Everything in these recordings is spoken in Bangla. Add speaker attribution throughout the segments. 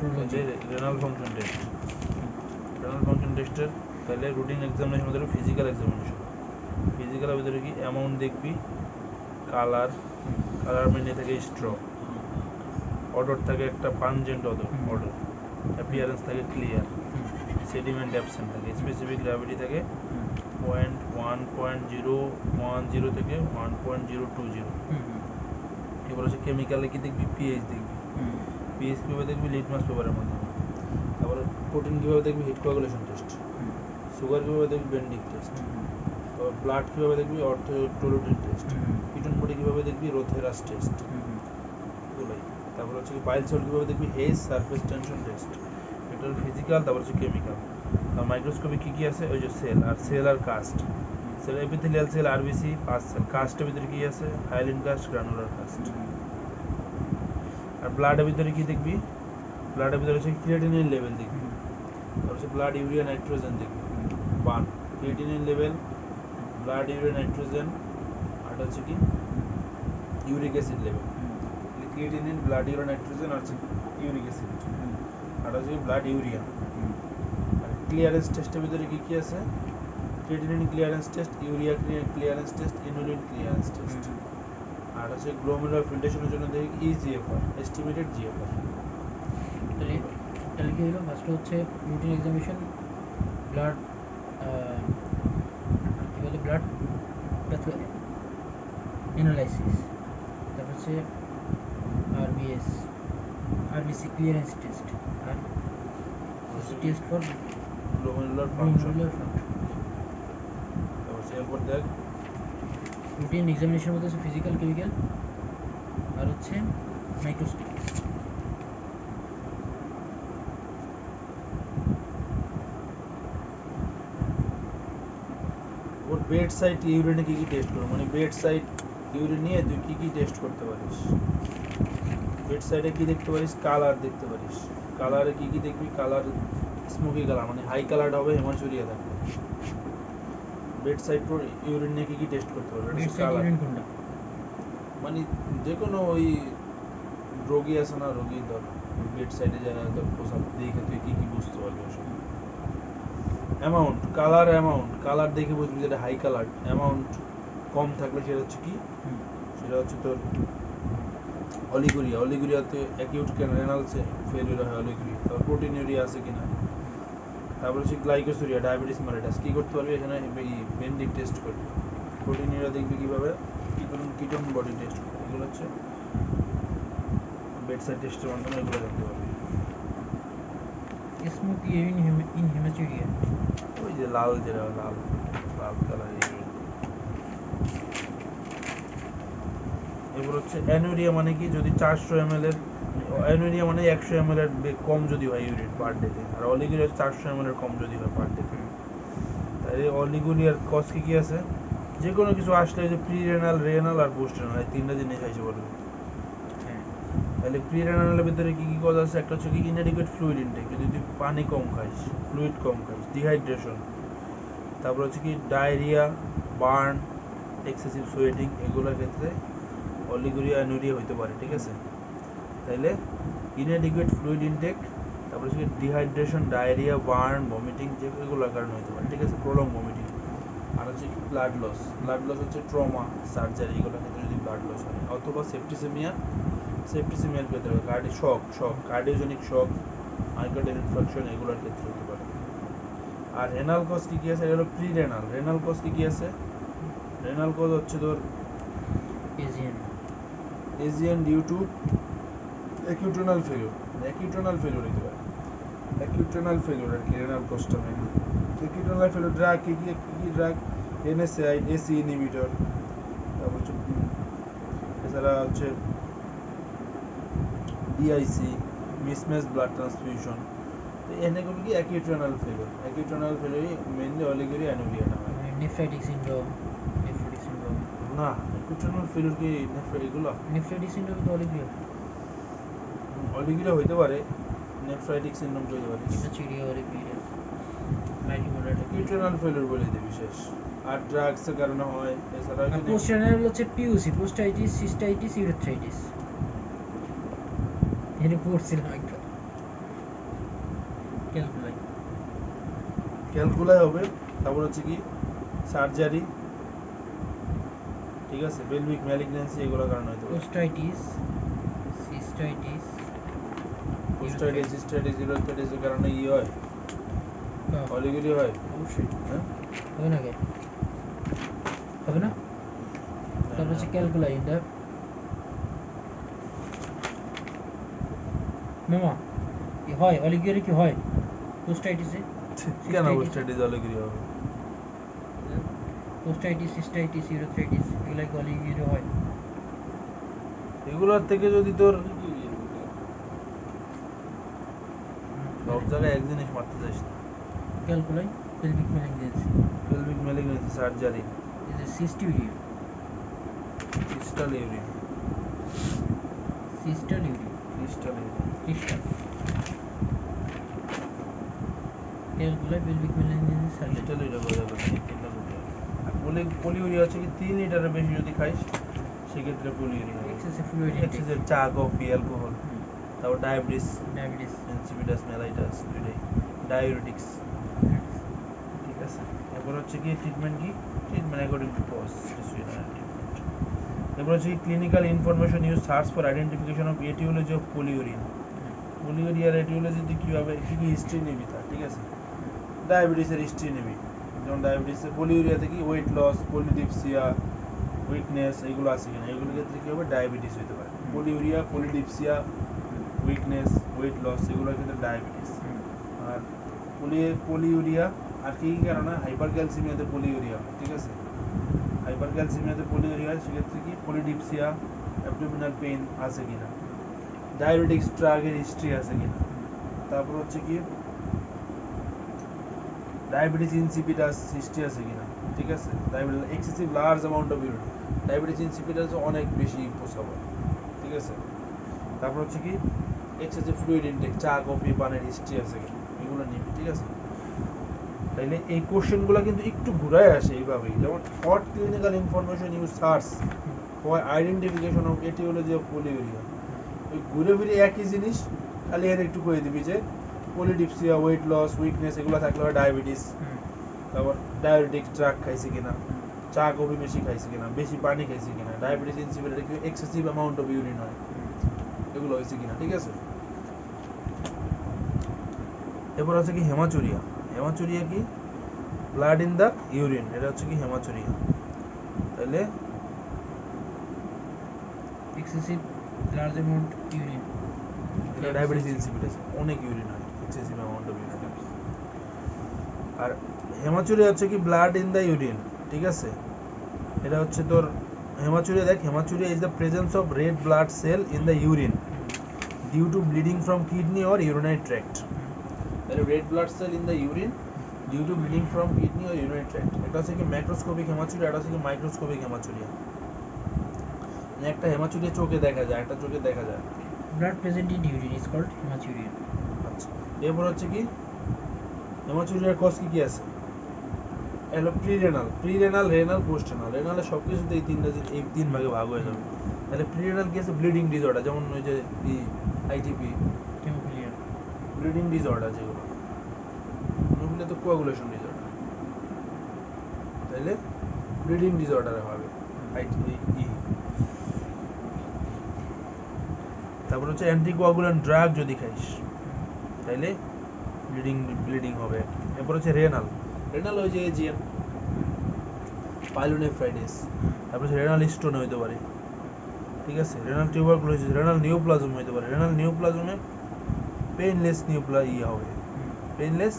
Speaker 1: Renal function test. Renal function টেস্টের তাহলে রুটিন এক্সামিনেশন হতে ফিজিক্যাল এক্সামিনেশন। ফিজিক্যালের ভিতরে কি অ্যামাউন্ট দেখবি, কালার মেনে থাকে স্ট্র, অর্ডার থাকে একটা পাঞ্জেন্ট অর্ডার, অ্যাপিয়ারেন্স থাকে ক্লিয়ার, সেডিমেন্ট অ্যাবসেন্ট থাকে, স্পেসিফিক গ্র্যাভিটি থাকে 1.010 থেকে 1.020। এবার হচ্ছে কেমিক্যালে কি দেখবি, পিএইচ দেখবি, পিএইচ কীভাবে দেখবি লিটমাস পেপারের মাধ্যমে। তারপরে প্রোটিন কীভাবে দেখবি, হিট কোয়াগুলেশন টেস্ট। সুগার কীভাবে দেখবি, বেন্ডিং টেস্ট। তারপর ব্লাড কীভাবে দেখবি, অর্থোটোলোটিন টেস্ট। কিটোন বডি কীভাবে দেখবি, রোথেরাস টেস্ট। এগুলোই। তারপর হচ্ছে বাইল সল্ট কীভাবে দেখবি, হেজ সারফেস টেনশন টেস্ট। এটা হলো ফিজিক্যাল। তারপর হচ্ছে কেমিক্যাল। আর মাইক্রোস্কোপে কী কী আছে, ওই যে সেল আর cast. Cell epithelial cell, RBC, pus cell. কাস্টের ভিতরে কী আছে, হাইলিন কাস্ট, গ্রানুলার কাস্ট। আর ব্লাডের ভিতরে কী দেখবি, ব্লাডের ভিতরে হচ্ছে ক্রিয়েটিনিন লেভেল দেখবি। তারপর হচ্ছে ব্লাড ইউরিয়া নাইট্রোজেন দেখবি, BUN creatinine level, blood urea nitrogen, আর হচ্ছে কি uric acid level. Creatinine, blood urea nitrogen আর ইউরিক অ্যাসিড, আর হচ্ছে ব্লাড ইউরিয়া। আর ক্লিয়ারেন্স টেস্টের ভিতরে কী কী আছে, creatinine clearance test, urea clearance test, inulin clearance test. আর হচ্ছে গ্লোমেরুলার ফিল্ট্রেশনের জন্য দেখি ইজিএফআর, এস্টিমেটেড জিএফআর।
Speaker 2: তাহলে কি হলো, ফার্স্ট হচ্ছে রুটিন এক্সামিনেশন, ব্লাড কী বলে ব্লাড অ্যানালাইসিস, তারপর হচ্ছে আরবিসি ক্লিয়ারেন্স টেস্ট, আর test for
Speaker 1: glomerular function.
Speaker 2: Function.
Speaker 1: এরপর দেখ
Speaker 2: রুটিন এক্সামিনেশন মধ্যে হচ্ছে ফিজিক্যাল, কেমিক্যাল আর হচ্ছে মাইক্রোস্কোপ।
Speaker 1: ওর বেড সাইড ইউরিনে কী কী টেস্ট করো, মানে বেড সাইড ইউরিন নিয়ে তুই কী কী টেস্ট করতে পারিস। বেড সাইডে কী দেখতে পারিস, কালার দেখতে পারিস। কালারে কী কী দেখবি, কালার স্মোকি কালার, মানে হাই কালার হবে, হেমাচুরিয়া থাকবে। বেড সাইড ইউরিন নিয়ে কী কী টেস্ট করতে পারবে, কালার মানে যে কোনো ওই রোগী আছে না, রোগী ধর বেড সাইডে যারা ধর প্রসাব দেখে তুই কী কী বুঝতে পারবি ওসব। অ্যামাউন্ট, কালার দেখে বুঝবি যেটা হাই কালার। অ্যামাউন্ট কম থাকলে সেটা হচ্ছে কি, সেটা হচ্ছে তোর অলিগুরিয়াতে অ্যাকিউট রেনাল ফেলিউর হয় অলিগুরিয়া। তারপর প্রোটিনিউরিয়া আছে কিনা। তারপর হচ্ছে গ্লাইকোসুরিয়া, ডায়াবেটিস মেলিটাস। কী করতে পারবি এখানে, বেন্ডিং টেস্ট করবি। প্রোটিনিউরিয়া দেখবি কীভাবে, কিটোন বডি টেস্ট করবি। এগুলো হচ্ছে বেডসাইড টেস্টের মাধ্যমে এগুলো জানতে পারবি।
Speaker 2: স্মোকি ইন হেমাচুরিয়া,
Speaker 1: ওই যে লাল কালার। এবার হচ্ছে অ্যানুরিয়া, মানে কি যদি 400 ml এর, অ্যানুরিয়া মানে 100 ml এর কম যদি হয় ইউরিন পার ডেতে, আর অলিগুরিয়া 400 ml এর কম যদি হয় পার ডেতে। তাই অলিগুরিয়ার কজ কি আছে, যে কোনো কিছু আসলে যে প্রি রেনাল, রেনাল আর পোস্ট রেনাল, এই তিনটা জিনিস আসে বলবে। তাহলে প্রি রেনালের ভিতরে কি কি কজ আছে, একটা হচ্ছে কি ইনঅ্যাডিকুয়েট ফ্লুইড ইনটেক, যদি তুই পানি কম খাইস, ফ্লুইড কম খাইস, ডিহাইড্রেশন। তারপর হচ্ছে কি ডায়রিয়া, বার্ন, এক্সেসিভ সোয়েটিং, এগুলোর ক্ষেত্রে অলিগুরিয়া অ্যানুরিয়া হইতে পারে। ঠিক আছে, তাইলে ইনঅ্যাডিকুয়েট ফ্লুইড ইনটেক, তারপর হচ্ছে ডিহাইড্রেশন, ডায়রিয়া, বার্ন, ভমিটিং, যেগুলোর কারণে হতে পারে। ঠিক আছে, প্রলং ভমিটিং। আর হচ্ছে ব্লাড লস হচ্ছে ট্রমা, সার্জারি, এগুলোর ক্ষেত্রে যদি ব্লাড লস হয়, অথবা সেপ্টিসেমিয়ার ক্ষেত্রে কার্ডিওজেনিক শক, মাইক্রোডেল ইনফেকশন, এগুলোর ক্ষেত্রে হতে পারে। আর রেনাল কজ কি কি আছে, এটা হলো প্রি রেনাল। রেনাল কজ কি কি আছে, রেনাল কজ হচ্ছে তোর AGN due to acute renal failure হতে পারে। অ্যাকিউট রেনাল ফেলিউর আর কি রেনাল কজটা main. Acute renal failure drug কি ড্রাগ, এনএসআইড, এসি ইনহিবিটর, তারপর হচ্ছে এছাড়া হচ্ছে ডিআইসি, মিসম্যাচ ব্লাড ট্রান্সফিউশন। তো এনে করবে কি acute renal failure mainly oliguria অ্যানুরিয়াটা হয়।
Speaker 2: নেফ্রাইটিক সিনড্রোম
Speaker 1: না, অ্যাকিউট রেনাল ফেলিউর কি এগুলো,
Speaker 2: নেফ্রাইটিক সিনড্রোম তো
Speaker 1: অলিগুরিয়া হইতে পারে, নেফ্রাইটিক সিনড্রোম হইতে পারে, অ্যাকিউট রেনাল ফেলিউর বলে দিই বিশেষ। আর ড্রাগসের কারণে হয়, এছাড়া
Speaker 2: পোস্ট রেনাল হচ্ছে পিইউসি, পোস্টাইটিস, সিস্টাইটিস, ইউরেথ্রাইটিস। এর পড়ছিলাম একবার।
Speaker 1: ক্যালকুলাই হবে। তারপর হচ্ছে কি সার্জারি, ঠিক আছে, পেলভিক ম্যালিগন্যান্সি এগুলোর কারণে হতে পারে।
Speaker 2: পোস্টাইটিস, সিস্টাইটিস,
Speaker 1: সিস্টাইটিস ইউরোথ্রাইটিসের কারণে ই হয়, অলিগুলি হয়।
Speaker 2: অবশ্যই
Speaker 1: হ্যাঁ
Speaker 2: হবে না, হবে না। তারপর হচ্ছে ক্যালকুলাই ইন্ডা মামা হয় অলিগুলি কি হয় পোস্টাইটিসে?
Speaker 1: কেন পোস্টাইটিস অলিগুলি হবে?
Speaker 2: পোস্টাইটিস, সিস্টাইটিস, ইউরোথ্রাইটিস এগুলা কি অলিগুলি হয়?
Speaker 1: এগুলোর থেকে যদি তোর সব জায়গায় এক জিনিস মারতে চাইস না।
Speaker 2: Calculi pelvic malignancy,
Speaker 1: pelvic malignancy, surgery,
Speaker 2: is a cystinuria,
Speaker 1: crystal urine,
Speaker 2: crystal urea,
Speaker 1: crystal urine.
Speaker 2: Crystal calculi pelvic malignancy, surgery.
Speaker 1: Crystal urea বলা যাবে না, তিনটা করতে হবে। আর পলিউরিয়া হচ্ছে কি 3 লিটারের বেশি যদি খাইস সেক্ষেত্রে পলিউরিয়া হবে।
Speaker 2: এক্সেসিভ ফ্লুইড ইনটেক,
Speaker 1: এক্সেসিভ চা, কফি, অ্যালকোহল, তারপর ডায়াবেটিস,
Speaker 2: ডায়াবেটিস,
Speaker 1: ইনসিপিটাস, মেলাইটাস, দুইটাই ডায়োরেটিক্স, ঠিক আছে। এরপর হচ্ছে কি ট্রিটমেন্ট, কি ট্রিটমেন্ট অ্যাকর্ডিং টু কজ, এরপর হচ্ছে কি clinical information use search for identification of aetiology of polyuria. পলিউরিয়ার এটিওলজিতে কীভাবে কী কী হিস্ট্রি নিবি তার, ঠিক আছে। ডায়াবেটিসের হিস্ট্রি নিবি, যেমন ডায়াবেটিসের পলিউরিয়াতে কি ওয়েট লস, পলিডিপসিয়া, উইকনেস এগুলো আছে কিনা, এগুলোর ক্ষেত্রে কী হবে ডায়াবেটিস হতে পারে। Polyuria, polydipsia, weakness, weight loss এগুলোর ক্ষেত্রে ডায়াবেটিস। আর পলিউরিয়া আর কী কী কারণে হাইপার ক্যালসিমিয়াতে পলিউরিয়া হয়, ঠিক আছে। হাইপার ক্যালসিমিয়াতে পলিউরিয়া হয়, সেক্ষেত্রে কি পলিডিপসিয়া, অ্যাবডোমিনাল পেইন আছে কিনা, ডায়াবেটিক্স ট্রাগের হিস্ট্রি আছে কিনা, তারপর হচ্ছে কি ডায়াবেটিস ইনসিপিটাস হিস্ট্রি আছে কিনা, ঠিক আছে। Diabetes excessive large amount of urine, diabetes insipidus অনেক বেশি প্রস্রাব হয়, ঠিক আছে। তারপর হচ্ছে কি এক্সেসিভ ফ্লুইড ইনটেক, চা, কফি, পানের হিস্ট্রি আছে কিনা, এগুলো নিবি, ঠিক আছে। তাইলে এই কোশ্চেনগুলো কিন্তু একটু ঘুরায় আসে এইভাবেই, যেমন hot clinical information use search for identification of aetiology of polyuria. ওই ঘুরে ফিরে একই জিনিস, খালি এর একটু করে দিবি যে পলিডিপসিয়া, ওয়েট লস, উইকনেস এগুলো থাকলে হয় ডায়াবেটিস, তারপর ডায়াবেটিক ড্রাগ খাইছে কিনা, চা কফি বেশি খাইছে কিনা, বেশি পানি খাইছে কিনা, ডায়াবেটিস ইনসিপিটাস কি এক্সেসিভ অ্যামাউন্ট অফ ইউরিন হয়, এগুলো হয়েছে কিনা, ঠিক আছে। এরপর হচ্ছে কি হেমাচুরিয়া। হেমাচুরিয়া কি ব্লাড ইন দ্য ইউরিন, এটা হচ্ছে কি হেমাচুরিয়া। তাহলে
Speaker 2: এক্সেসিভ লার্জ অ্যামাউন্ট ইউরিন,
Speaker 1: এটা ডায়াবেটিস ইনসিপিটাস, অনেক ইউরিন হয়, এক্সেসিভ অ্যামাউন্ট অফ ইউরিন। আর হেমাচুরিয়া হচ্ছে কি ব্লাড ইন দ্য ইউরিন, ঠিক আছে। এটা হচ্ছে তোর হেমাচুরিয়া, দেখ haematuria is the presence of red blood cell in the urine due to bleeding from kidney or urinary tract. তাহলে red blood cell in the urine due to bleeding from kidney or urinary tract, এটা হচ্ছে কি ম্যাক্রোস্কোপিক হেমাচুরিয়া, এটা হচ্ছে কি মাইক্রোস্কোপিক হেমাচুরিয়া। একটা হেমাচুরিয়া চোখে দেখা যায়, একটা চোখে দেখা যায়।
Speaker 2: Blood present in urine is called haematuria.
Speaker 1: আচ্ছা, এরপর হচ্ছে কি হেমাচুরিয়ার কজ কি কি আছে, এলো প্রিরেনাল, রেনাল, পোস্ট রেনাল। রেনালে সব কিছুতে এই তিন ভাগে ভাগ হয়ে যাবে। তাহলে প্রিরেনাল কি আছে, ব্লিডিং ডিসঅর্ডার, যেমন ওই যে আইটিপি,
Speaker 2: হেমোফিলিয়া,
Speaker 1: ব্লিডিং ডিসঅর্ডার যেগুলো, হেমোফিলিয়া তো কোয়াগুলেশন ডিসঅর্ডার, তাহলে ব্লিডিং ডিসঅর্ডারে হবে আইটিপি। তারপর হচ্ছে অ্যান্টিকোয়াগুলেন্ট ড্রাগ যদি খাইস তাহলে ব্লিডিং হবে। এরপর হচ্ছে রেনাল ওই যে এজিএম, পাইলোনেফ্রাইটিস, তারপর হচ্ছে রেনাল স্টোন হইতে পারে, ঠিক আছে। রেনাল টিউবারকুলোসিস, রেনাল নিউপ্লাজম হইতে পারে। রেনাল নিউপ্লাজমে পেইনলেস হবে, পেইনলেস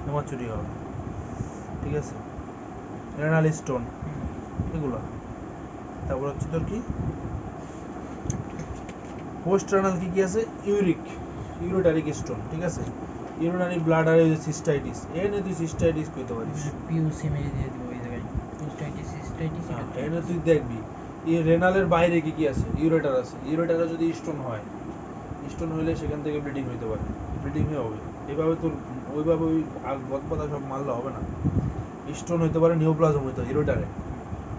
Speaker 1: হেমাচুরিয়া হবে, ঠিক আছে। রেনাল স্টোন এগুলো। তারপর হচ্ছে তোর কি পোস্ট রেনাল কি কি আছে, ইউরেটারিক স্টোন, ঠিক আছে। ইউরিনারি ব্লাডারে সিস্টাইটিস, এনে তুই সিস্টাইটিস কইতে পারিস,
Speaker 2: পিউসি মেরে দিয়ে দিব এই জায়গায়, পোস্টাইটিস, সিস্টাইটিস,
Speaker 1: এনে তুই দেখবি এই রেনালের বাইরে কি কি আছে, ইউরেটার আছে। ইউরেটারে যদি স্টোন হয়, স্টোন হইলে সেখান থেকে ব্লিডিং হইতে পারে, ব্লিডিং হবে। এইভাবে তোর ওইভাবে ওই গদপদা সব মারলে হবে না। স্টোন হইতে পারে, নিউপ্লাজম হইতে পারে ইউরেটারে।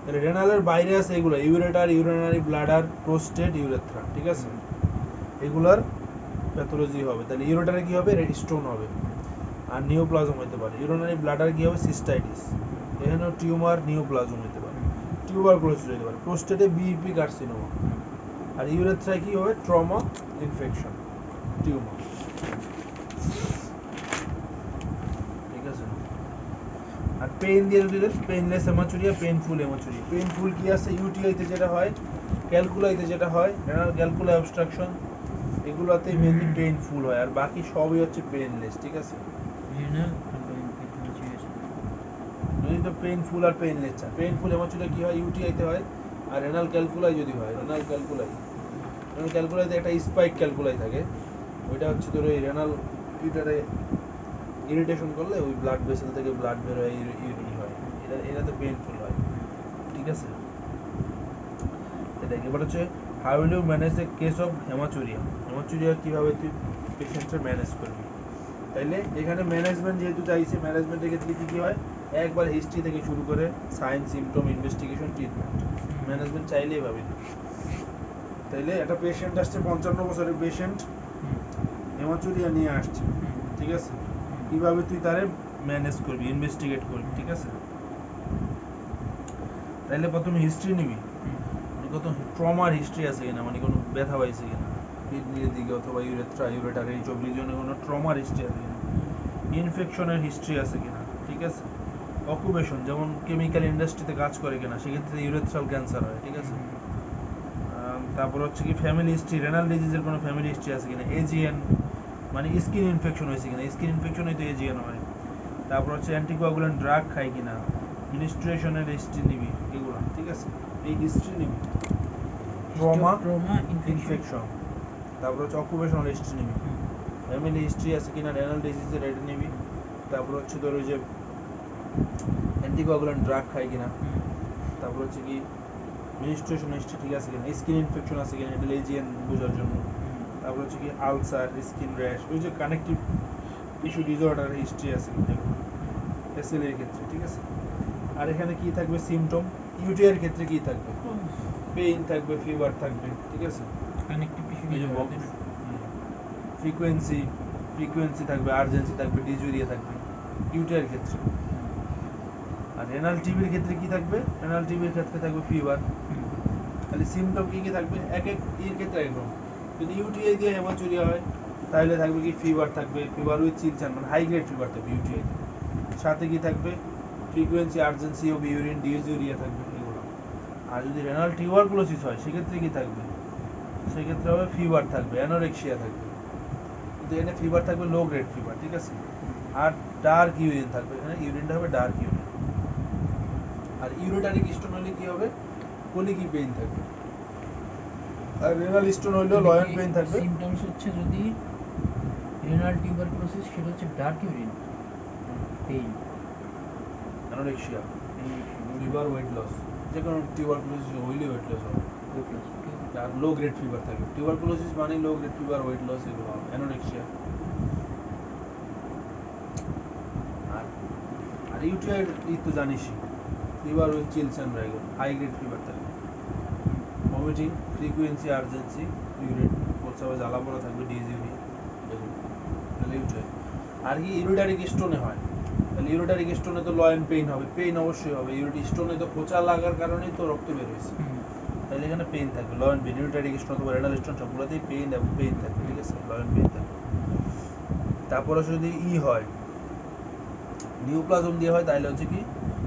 Speaker 1: তাহলে রেনালের বাইরে আছে এগুলো, ureter, urinary bladder, prostate, urethra, ঠিক আছে। এগুলার প্যাথোলজি হবে। তাহলে ইউরেটারে কি হবে, স্টোন হবে। আর নিওপ্লাজম হতে পারে। ইউরিনারি ব্লাডার কি হবে সিস্টাইটিস, এখানেও টিউমার নিওপ্লাজম হতে পারে, টিউবারকুলোসিস হতে পারে, প্রোস্টেটে বিইপি কার্সিনোমা, আর ইউরেথ্রায় কি হবে ট্রমা ইনফেকশন টিউমার। ঠিক আছে, আর পেইন দিয়ে যদি painless haematuria, painful haematuria. Painful কি আছে ইউটিআইতে যেটা হয়, ক্যালকুলাইতে যেটা হয়, রেনাল ক্যালকুলাই অবস্ট্রাকশন, এগুলোতে মেইনলি পেইনফুল হয়, আর বাকি সবই হচ্ছে পেইনলেস। ঠিক আছে,
Speaker 2: রিনাল
Speaker 1: যদি তো পেইনফুল আর পেইনলেস চায়, পেইনফুল হেমাচুরিয়া কি হয় ইউটিআইতে হয়, আর রেনাল ক্যালকুলাই যদি হয়, রেনাল ক্যালকুলাইতে একটা স্পাইক ক্যালকুলাই থাকে, ওইটা হচ্ছে তোর ওই রেনাল ফিল্টারে ইরিটেশন করলে ওই ব্লাড ভেসেল থেকে ব্লাড বের হয়, হয়, এটাতে পেইনফুল হয়। ঠিক আছে, এটা এবার হচ্ছে how will you manage the case of haematuria. Haematuria কিভাবে তুই পেশেন্টকে ম্যানেজ করবি, তাইলে এখানে ম্যানেজমেন্ট যেহেতু চাইছে, ম্যানেজমেন্টের ক্ষেত্রে কি কি হয়, একবার হিস্ট্রি থেকে শুরু করে sign symptom investigation treatment, management চাইলেই ভাবি। তাইলে একটা পেশেন্ট আসছে 55 বছরের পেশেন্ট, হেমাচুরিয়া নিয়ে আসছে। ঠিক আছে, কিভাবে তুই তারে ম্যানেজ করবি, ইনভেস্টিগেট করবি। ঠিক আছে, তাইলে প্রথমে হিস্ট্রি নিবি, কত ট্রমার হিস্ট্রি আছে কিনা, মানে কোনো ব্যথা পাইছে কিনা কিডনির দিকে অথবা ইউরেথ্রা ইউরেটার এই সব রিজনে কোনো ট্রমার হিস্ট্রি আছে কিনা, ইনফেকশনের হিস্ট্রি আছে কিনা। ঠিক আছে, অকুপেশন যেমন কেমিক্যাল ইন্ডাস্ট্রিতে কাজ করে কিনা, সেক্ষেত্রে ইউরেথ্রাল ক্যান্সার হয়। ঠিক আছে, তারপর হচ্ছে কি ফ্যামিলি হিস্ট্রি, রেনাল ডিজিজের কোনো ফ্যামিলি হিস্ট্রি আছে কিনা, এজিএন মানে স্কিন ইনফেকশন হয়েছে কিনা, স্কিন ইনফেকশন হয়তো এজিএন হয়। তারপর হচ্ছে অ্যান্টিকোয়াগুলেন্ট ড্রাগ খায় কিনা, মিনিস্ট্রেশনের হিস্ট্রি নিবি, এগুলো। ঠিক আছে, এই হিস্ট্রি নিবি, ট্রমা ইনফেকশন, তারপর হচ্ছে অকুপেশনাল হিস্ট্রি নিবি, ফ্যামিলি হিস্ট্রি আছে কিনা রেনাল ডিজিজের এটা নিবি, তারপর হচ্ছে তোর ওই যে অ্যান্টিকোয়াগুলেন্ট ড্রাগ খায় কিনা, তারপর হচ্ছে কি মিনিস্ট্রেশন হিস্ট্রি ঠিক আছে কিনা, স্কিন ইনফেকশন আছে কিনা এটা এজিএন বোঝার জন্য, তারপর হচ্ছে কি আলসার, স্কিন র্যাশ, ওই যে কানেকটিভ টিস্যু ডিসঅর্ডার হিস্ট্রি আছে কিনা এসএল এর ক্ষেত্রে। ঠিক আছে, আর এখানে কি থাকবে সিমটম, ইউটি এর ক্ষেত্রে কি থাকবে, পেইন থাকবে, ফিভার থাকবে। ঠিক আছে,
Speaker 2: কানেকটিভ টিস্যু
Speaker 1: এই যে ফ্রিকোয়েন্সি থাকবে, আর্জেন্সি থাকবে, ডিজুরিয়া থাকবে ইউটি এর ক্ষেত্রে। আর রেনাল টিবির ক্ষেত্রে কি থাকবে, রেনাল টিবির ক্ষেত্রে থাকবে ফিভার। তাহলে সিমটম কি কি থাকবে এক এক এর ক্ষেত্রে একরকম। যদি ইউটিআই দিয়ে হেমাচুরিয়া হয় তাহলে থাকবে কি ফিভার থাকবে, ফিভার উইথ চিলচান মানে হাই গ্রেড ফিভার থাকবে ইউটিআই, সাথে কি থাকবে ফ্রিকোয়েন্সি আর্জেন্সি অফ ইউরিন, ডিউরিয়া থাকবে এগুলো। আর যদি রেনাল টিউবারকুলোসিস হয় সেক্ষেত্রে কি থাকবে, সেক্ষেত্রে হবে ফিভার থাকবে, অ্যানোরেক্সিয়া থাকবে, কিন্তু এখানে ফিভার থাকবে লো গ্রেড ফিভার। ঠিক আছে, আর ডার্ক ইউরিন থাকবে, এখানে ইউরিনটা হবে ডার্ক ইউরিন। আর ইউরেটারিক স্টোন হলে কি হবে, কোলিকি পেইন থাকবে, আর রেনাল স্টোন হলেও লয়েন পেইন থাকবে।
Speaker 2: সিমটমস হচ্ছে যদি রেনাল টিউবারকুলোসিস সেটা হচ্ছে dark urine, pain,
Speaker 1: anorexia, fever, weight loss, যে কোনো টিউবারকুলোসিস হইলে ওয়েট লস হবে, আর লো গ্রেড ফিভার থাকবে। টিউবারকুলোসিস মানে low grade fever, weight loss এগুলো হবে, অ্যানোরেক্সিয়া। আর আর ইউটিআই তো জানিসই, fever with chills and rigor, high grade fever থাকবে, ভমিটিং, ফ্রিকুয়েন্সি আর্জেন্সি, ইউরিন, প্রস্রাবে জ্বালা পোড়া থাকবে, ডিজিউরিয়া এগুলো, তাহলে ইউটিআই। আর কি ইউরিটারিক স্টোনে হয়, তাহলে ইউরিটারিক স্টোনে তো লয়েন পেইন হবে, পেইন অবশ্যই হবে, ইউরিটারিক স্টোনে তো খোঁচা লাগার কারণেই তো রক্ত বের হয়েছে, তাহলে এখানে পেইন থাকবে, লয়েন পেইন, ইউরিটারিক স্টোন অথবা রেনাল স্টোন সবগুলোতেই পেইন এবং পেইন থাকবে। ঠিক আছে, লয়েন পেইন থাকবে। তারপরে যদি হয় নিউপ্লাজম দিয়ে হয় তাহলে হচ্ছে কি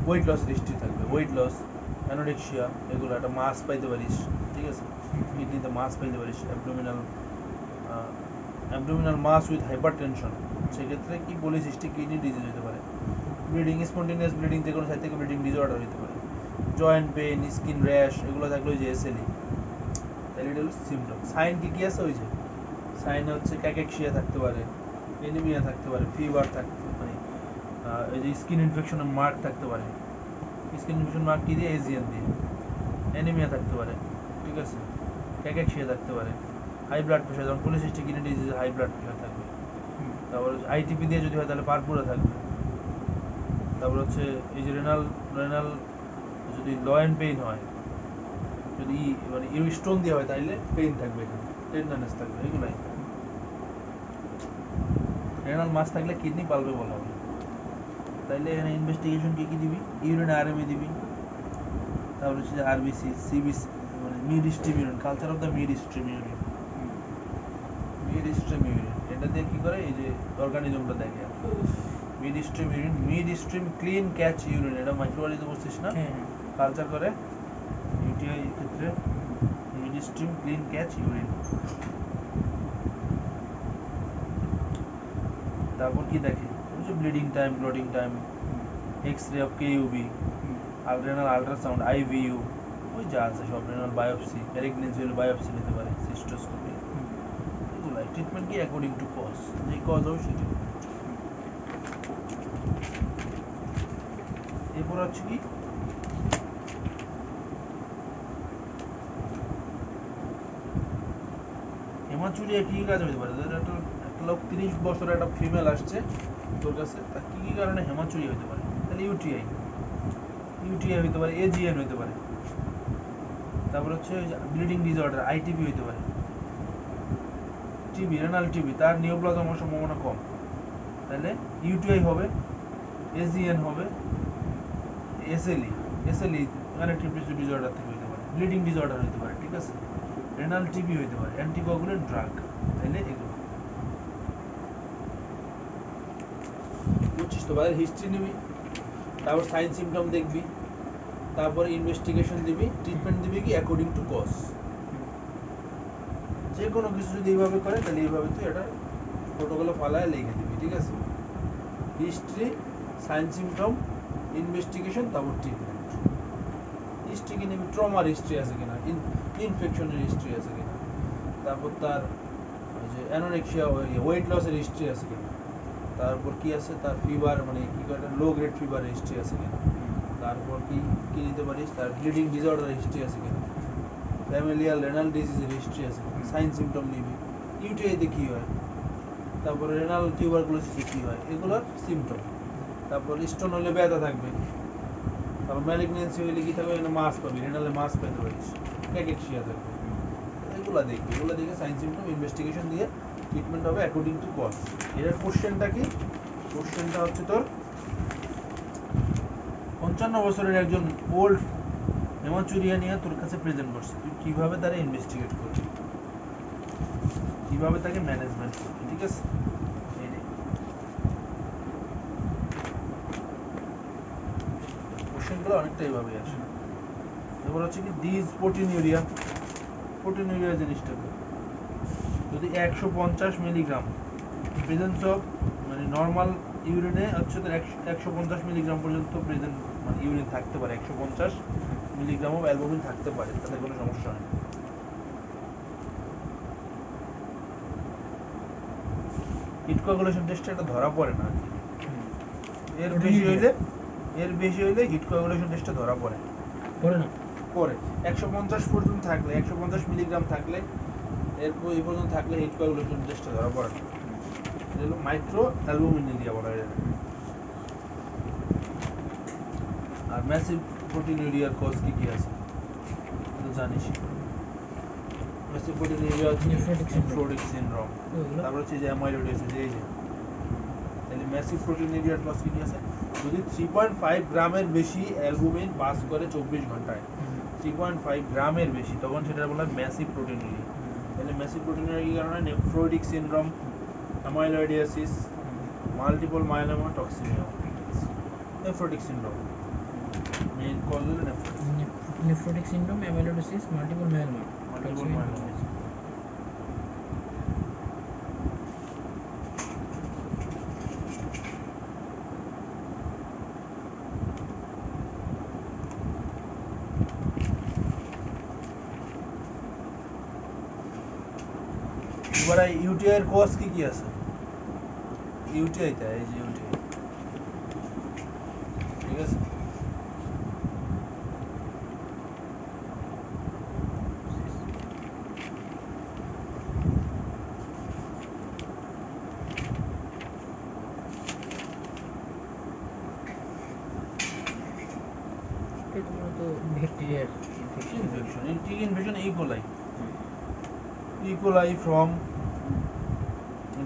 Speaker 1: ওয়েট লস হিস্ট্রি থাকবে, ওয়েট লস, অ্যানোরেক্সিয়া, এগুলো একটা মাস পাইতে পারিস। ঠিক আছে, কিডনিতে মাস পাইতে পারিস, অ্যাবডোমিনাল মাস উইথ হাইপারটেনশন, সেক্ষেত্রে কি পলিসিস্টিক কিডনি ডিজিজ হতে পারে, ব্লিডিং, স্পন্টেনিয়াস ব্লিডিং, যে কোনো সাইড থেকে ব্লিডিং ডিসঅর্ডার হতে পারে, জয়েন্ট পেইন, স্কিন র্যাশ, এগুলো থাকলে ওই যে এসএলই। তাহলে এটা হলো সিমটম। সাইন কি কি আছে, ওই যে সাইনে হচ্ছে ক্যাকেক্সিয়া থাকতে পারে, এনিমিয়া থাকতে পারে, ফিভার থাকতে পারে, এই যে স্কিন ইনফেকশনের মার্ক থাকতে পারে, স্কিন ইনফেকশন মার্ক কি দিয়ে, এজিএন দিয়ে, অ্যানিমিয়া থাকতে পারে। ঠিক আছে, ক্যাকেক্সিয়া থাকতে পারে, হাই ব্লাড প্রেশার, যেমন পলিসিস্টিক কিডনি ডিজিজে হাই ব্লাড প্রেশার থাকবে, তারপর আইটিপি দিয়ে যদি হয় তাহলে পারপুরা থাকবে, তারপর হচ্ছে এই যে রেনাল যদি লয়েন পেইন হয়, যদি মানে স্টোন দিয়ে হয় তাহলে পেইন থাকবে, এখানে টেন্ডারনেস থাকবে, এগুলাই। রেনাল মাস থাকলে কিডনি পালপেবল হবে। তাইলে এখানে ইনভেস্টিগেশন কি দিবি? ইউরিন আরএমএ দিবি, তারপর হচ্ছে আরবিসি, সিবিসি, মানে mid stream urine, culture of the mid stream urine. Mid stream urine এটা দিয়ে কি করে, এই যে অর্গানিজমটা দেখে mid stream urine, mid stream clean catch urine, এটা মাইক্রোবায়োলজিতে বলছিস না? কালচার করে ইউটিআই ক্ষেত্রে mid stream clean catch urine. তারপর কি দেখে? Bleeding time, clotting time, X-ray of KUB, renal ultrasound, IVU, ওই যা আছে সব, রেনাল বায়োপসি, প্যারেগনেন্সি হলে বায়োপসি নিতে পারে, সিস্টোস্কোপি, এগুলাই। ট্রিটমেন্ট কি অ্যাকর্ডিং টু কজ, যে কজ হবে সেটা। এরপর হচ্ছে কি হেমাচুরিয়া কি কাজ হতে পারে? একটা লোক 30 বছরের একটা ফিমেল আসছে তোর কাছে, তার কি কি কারণে হেমাচুরিয়া হতে পারে? তাহলে ইউটিআই হতে পারে, এজিএন হতে পারে, তারপর হচ্ছে ব্লিডিং ডিসঅর্ডার, আইটিবি হতে পারে, টিবি, রেনাল টিবি, তার নিউপ্লাজম হওয়ার সম্ভাবনা কম, তাহলে ইউটিআই হবে, এজিএন হবে, এসএলই কানেকটিভ টিস্যু ডিসঅর্ডার থেকে হতে পারে, ব্লিডিং ডিসঅর্ডার হতে পারে, ঠিক আছে, রেনাল টিবি হতে পারে, অ্যান্টিকোয়াগুলেন্ট ড্রাগ, তাহলে এগুলো বুঝছিস তো? ভাই হিস্ট্রি নিবি, তারপর সাইন সিমটম দেখবি, তারপর ইনভেস্টিগেশন দিবি, ট্রিটমেন্ট দিবি কি অ্যাকর্ডিং টু কজ। যে কোনো কিছু যদি এইভাবে করে তাহলে এইভাবে তুই এটা প্রোটোকলে ফালায় লিখে দিবি, ঠিক আছে? হিস্ট্রি, সাইন সিমটম, ইনভেস্টিগেশন, তারপর ট্রিটমেন্ট। হিস্ট্রি কি নিবি? ট্রমার হিস্ট্রি আছে কিনা, ইনফেকশনের হিস্ট্রি আছে কিনা, তারপর তার যে অ্যানোরেক্সিয়া, ওয়েট লসের হিস্ট্রি আছে কিনা, তারপর কি আছে তার ফিভার, মানে কি করে লো গ্রেড ফিভারের হিস্ট্রি আছে কিনা, তারপর কি কি নিতে পারিস, তার ব্লিডিং ডিসঅর্ডারের হিস্ট্রি আছে কিনা, ফ্যামিলিয়াল রেনাল ডিজিজের হিস্ট্রি আছে, সাইন সিমটম নিবি, ইউটিআইতে কী হয়, তারপরে রেনাল টিউবারকুলোসিসে কী হয়, এগুলোর সিমটম। তারপর স্টোন হলে ব্যথা থাকবে, তারপর ম্যালিগনেন্সি হলে কী থাকবে, এখানে মাস পাবি, রেনালে মাস পেতে পারিস, ক্যাকেটশিয়া থাকবে, এগুলো দেখবি, এগুলো দেখে সাইন সিমটম ইনভেস্টিগেশন দিয়ে ট্রিটমেন্ট হবে অ্যাকর্ডিং টু কজ। এর কোশ্চেনটা কি? কোশ্চেনটা হচ্ছে তোর 55 বছরের একজন ওল্ড হেমাচুরিয়া নিয়ে তোর কাছে প্রেজেন্ট করছে, তুই কিভাবে তারা ইনভেস্টিগেট করবি, কিভাবে তাকে ম্যানেজমেন্ট করবি, ঠিক আছে? কোশ্চেনগুলো অনেকটা এইভাবেই আসে। এবার হচ্ছে কি ডিসপ্রোটিনিউরিয়া। প্রোটিনিউরিয়া জিনিসটা যদি 150 মিলিগ্রাম প্রেজেন্স অফ, মানে নর্মাল ইউরিনে হচ্ছে তোর 150 মিলিগ্রাম পর্যন্ত প্রেজেন্ট, মানে ইউরিন থাকতে পারে, 150 মিলিগ্রাম অফ অ্যালবুমিন থাকতে পারে, তাতে কোনো সমস্যা হয় না। হিট কোয়াগুলেশন টেস্টে এটা ধরা পড়ে না, এর বেশি হইলে হিট কোয়াগুলেশন টেস্টে ধরা পড়ে না, পড়ে 150 পর্যন্ত থাকলে, 150 মিলিগ্রাম থাকলে, এরপর এই পর্যন্ত থাকলে হিট কোয়াগুলেশন টেস্টে ধরা পড়ে না। এটা হলো মাইক্রো অ্যালবুমিনেরিয়া বলা হয়। আর ম্যাসিভ প্রোটিনিউরিয়ার কজ কি কি আছে তো জানিস? ম্যাসিভ প্রোটিনিউরিয়া হচ্ছে নেফ্রোটিক সিনড্রোম, তারপর হচ্ছে যে অ্যামাইলোইডোসিস, এই যে তাহলে ম্যাসিভ প্রোটিনিউরিয়ার কজ কি কি আছে? যদি 3.5 গ্রামের বেশি অ্যালবুমিন পাস করে 24 ঘন্টায়, 3.5 গ্রামের বেশি, তখন সেটা বলা হয় ম্যাসিভ প্রোটিনিউরিয়া। তাহলে ম্যাসিভ প্রোটিনিউরিয়া কি কারণে? Nephrotic syndrome, amyloidosis, multiple myeloma, toxaemia. Nephrotic syndrome main cause হলো
Speaker 2: nephrotic syndrome, amyloidosis, multiple myeloma.
Speaker 1: এবার ইউটিআই এর কজ কি কি আছে? ইউটিআইটা এই যে ইউটিআই, ঠিক আছে?
Speaker 2: ব্যাকটেরিয়ার
Speaker 1: infection, infection E. coli from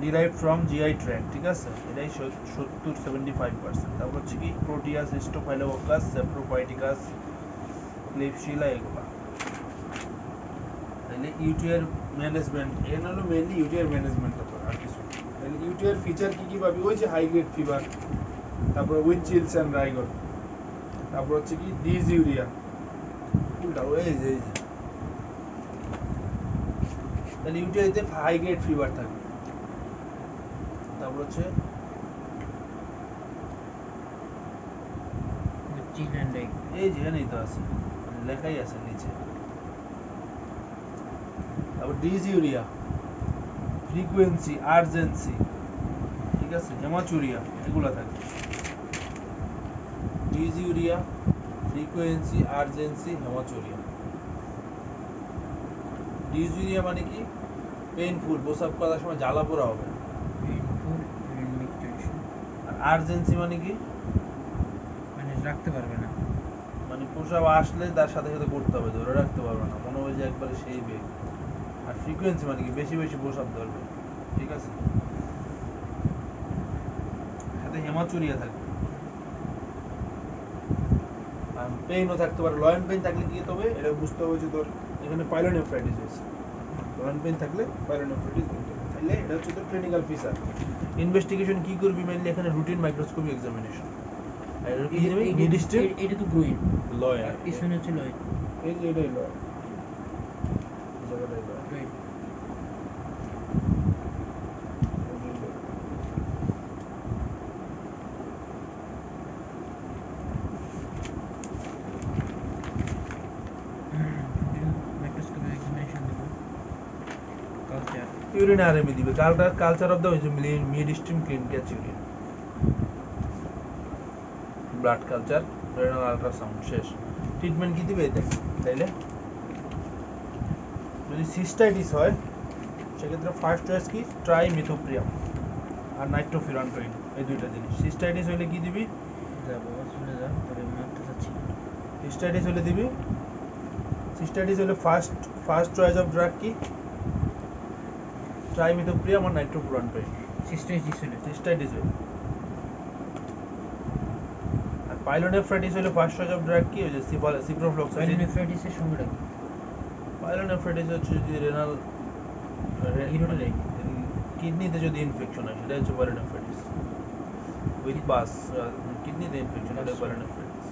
Speaker 1: derived from GI tract, ঠিক আছে, এটাই 70-75%। তারপর হচ্ছে কি প্রোটিয়াস, স্টোফাইলোকাস, সেপ্রোফাইটিকাস, ক্লিপশিলা, এগুলা। তাহলে ইউটিআর ম্যানেজমেন্ট এর হলো মেইনলি ইউটিআর ম্যানেজমেন্ট আর কিছু। তাহলে ইউটিআর ফিচার কি কি পাবি? ওই যে হাই গ্রেড ফিভার, তারপর উইথ চিলস অ্যান্ড রাইগর, তারপর হচ্ছে কি ডিসইউরিয়া, উল্টা এই যে তাহলে ইউটিআইতে হাই গ্রেড ফিভার থাকবে। তারপর হচ্ছে এই যে এখানেই তো আছে, লেখাই আছে নিচে। তারপর ডিসইউরিয়া, ফ্রিকোয়েন্সি, আর্জেন্সি, ঠিক আছে, হেমাচুরিয়া, এগুলা থাকবে। ডিসইউরিয়া, ফ্রিকোয়েন্সি, আর্জেন্সি, হেমাচুরিয়া। ডিসইউরিয়া মানে কি? পেইনফুল, প্রস্রাব করার সময় জ্বালা পোড়া হবে। আর আর্জেন্সি মানে কি?
Speaker 2: মানে রাখতে পারবে না,
Speaker 1: মানে প্রস্রাব আসলে তার সাথে সাথে করতে হবে, ধরে রাখতে পারবে না, মনে হয় যে একবারে সেই বেগ। আর ফ্রিকোয়েন্সি মানে কি? বেশি বেশি প্রস্রাব ধরবে, ঠিক আছে। সাথে হেমাচুরিয়া থাকবে। আর পেইনও থাকতে পারে। লয়েন পেইন থাকলে কি হবে? এটা বুঝতে হবে যে তোর এখানে পাইলোনেফ্রাইটিস হয়েছে। লয়েন পেইন থাকলে পাইলোনেফ্রাইটিস হতে হবে। তাহলে এটা হচ্ছে তোর ক্লিনিক্যাল ফিচার। ইনভেস্টিগেশন কি করবি? মেইনলি এখানে রুটিন মাইক্রোস্কোপি এক্সামিনেশন। আর এটা কি নেবে? মিডিস্ট্রিম,
Speaker 2: এটা তো গ্রোইন,
Speaker 1: লয়ার,
Speaker 2: আর পিছনে হচ্ছে লয়েড।
Speaker 1: এই যে এটাই লয়ার, এই জায়গাটাই লয়ার।
Speaker 2: রাইট। মাইক্রোস্কোপি এক্সামিনেশন দেব। কালচার,
Speaker 1: ইউরিন আরএমই দিবে। Culture of the midstream clean catch urine, blood culture, renal ultrasound, শেষ। ট্রিটমেন্ট কি দিবে? দেখ, তাইলে যদি সিস্টাইটিস হয় সেক্ষেত্রে ফার্স্ট চয়েস কি? ট্রাইমিথোপ্রিয়াম আর নাইট্রোফিরান্টোইন, এই দুইটা জিনিস। সিস্টাইটিস হলে কি দিবি?
Speaker 2: যা বাবা চলে যা, তবে মারতে চাচ্ছি।
Speaker 1: সিস্টাইটিস হলে দিবি, সিস্টাইটিস হলে ফার্স্ট চয়েস অফ ড্রাগ কি? ট্রাইমিথোপ্রিয়াম আর নাইট্রোফিরান্টোইন।
Speaker 2: সিস্টাইটিস হলে,
Speaker 1: সিস্টাইটিস হলে। আর পাইলোনেফ্রাইটিস হলে ফার্স্ট চয়েস অফ ড্রাগ কি? ওই যে সিপ্রোফ্লক্সাসিন।
Speaker 2: পাইলোনেফ্রাইটিসের সংজ্ঞাটা কি?
Speaker 1: পাইলোনেফ্রাইটিস হচ্ছে যদি রেনাল কিডনিতে যদি ইনফেকশন হয় সেটা হচ্ছে পাইলোনেফ্রাইটিস উইথ পাস। কিডনিতে ইনফেকশন হলে পাইলোনেফ্রাইটিস।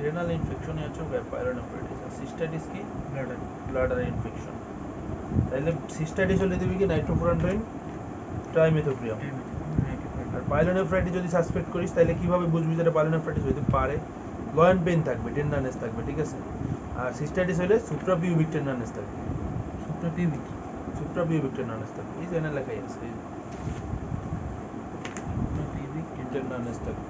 Speaker 1: রেনাল ইনফেকশনই হচ্ছে পাইলোনেফ্রাইটিস। আর সিস্টাইটিস কি? Bladder infection. তাহলে সিস্টাইটিস হলে দিবি কি? নাইট্রোফুরান্টোইন, ট্রাইমিথোপ্রিয়াম। আর পাইলোনেফ্রাইটিস যদি সাসপেক্ট করিস তাহলে কিভাবে বুঝবি যেটা পাইলোনেফ্রাইটিস হইতে পারে? লয়েন পেইন থাকবে, টেন্ডারনেস থাকবে, ঠিক আছে। আর সিস্টাইটিস হলে সুপ্রাপিউবিক টেন্ডারনেস থাকবে। সুপ্রাপিউবিক টেন্ডারনেস থাকবে, এই জেনে লেখাই আছে, টেন্ডারনেস থাকবে।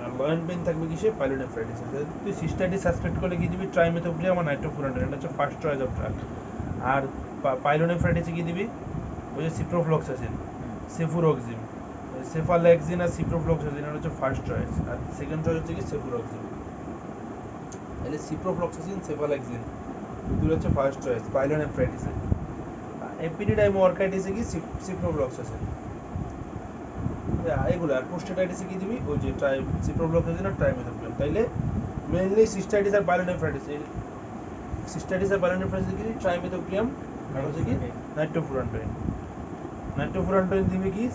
Speaker 1: আর লয়েন পেইন থাকবে কিসে? পাইলোনেফ্রাইটিস। তুই সিস্টাইটিস সাসপেক্ট করলে কি দিবি? ট্রাইমিথোপ্রিয়াম আর নাইট্রোফুরান্টোইন, এটা হচ্ছে ফার্স্ট চয়েস অফ ড্রাগ। আর পাইলোনেফ্রাইটিসে কি দিবি? ওই যে সিপ্রোফ্লক্সাসিন, সেফুরক্সিম, সেফালেক্সিন আর সিপ্রোফ্লক্সাসিন, এটা হচ্ছে ফার্স্ট চয়েস। আর সেকেন্ড চয়েস হচ্ছে কি? সেফুরক্সিম। তাহলে সিপ্রোফ্লক্সাসিন, সেফালেক্সিন দুটো হচ্ছে ফার্স্ট চয়েস পাইলোনেফ্রাইটিসে। এপিডিডাইমোরকাইটিসে কি? সিপ্রোফ্লক্সাসিন, এগুলো। আর প্রোস্টেটাইটিসে কি দিবি? ওই যে সিপ্রোফ্লক্সাসিন আর ট্রাইমিথোপ্রিয়াম। তাইলে মেইনলি সিস্টাইটিস আর পাইলোনেফ্রাইটিস, সিস্টাইটিস আর পাইলোনেফ্রাইটিস কি? ট্রাইমিথোপ্রিয়াম আর হচ্ছে কি? নাইট্রোফুরান্টোইন। নাইট্রোফুরান্টোইন দিবি কি?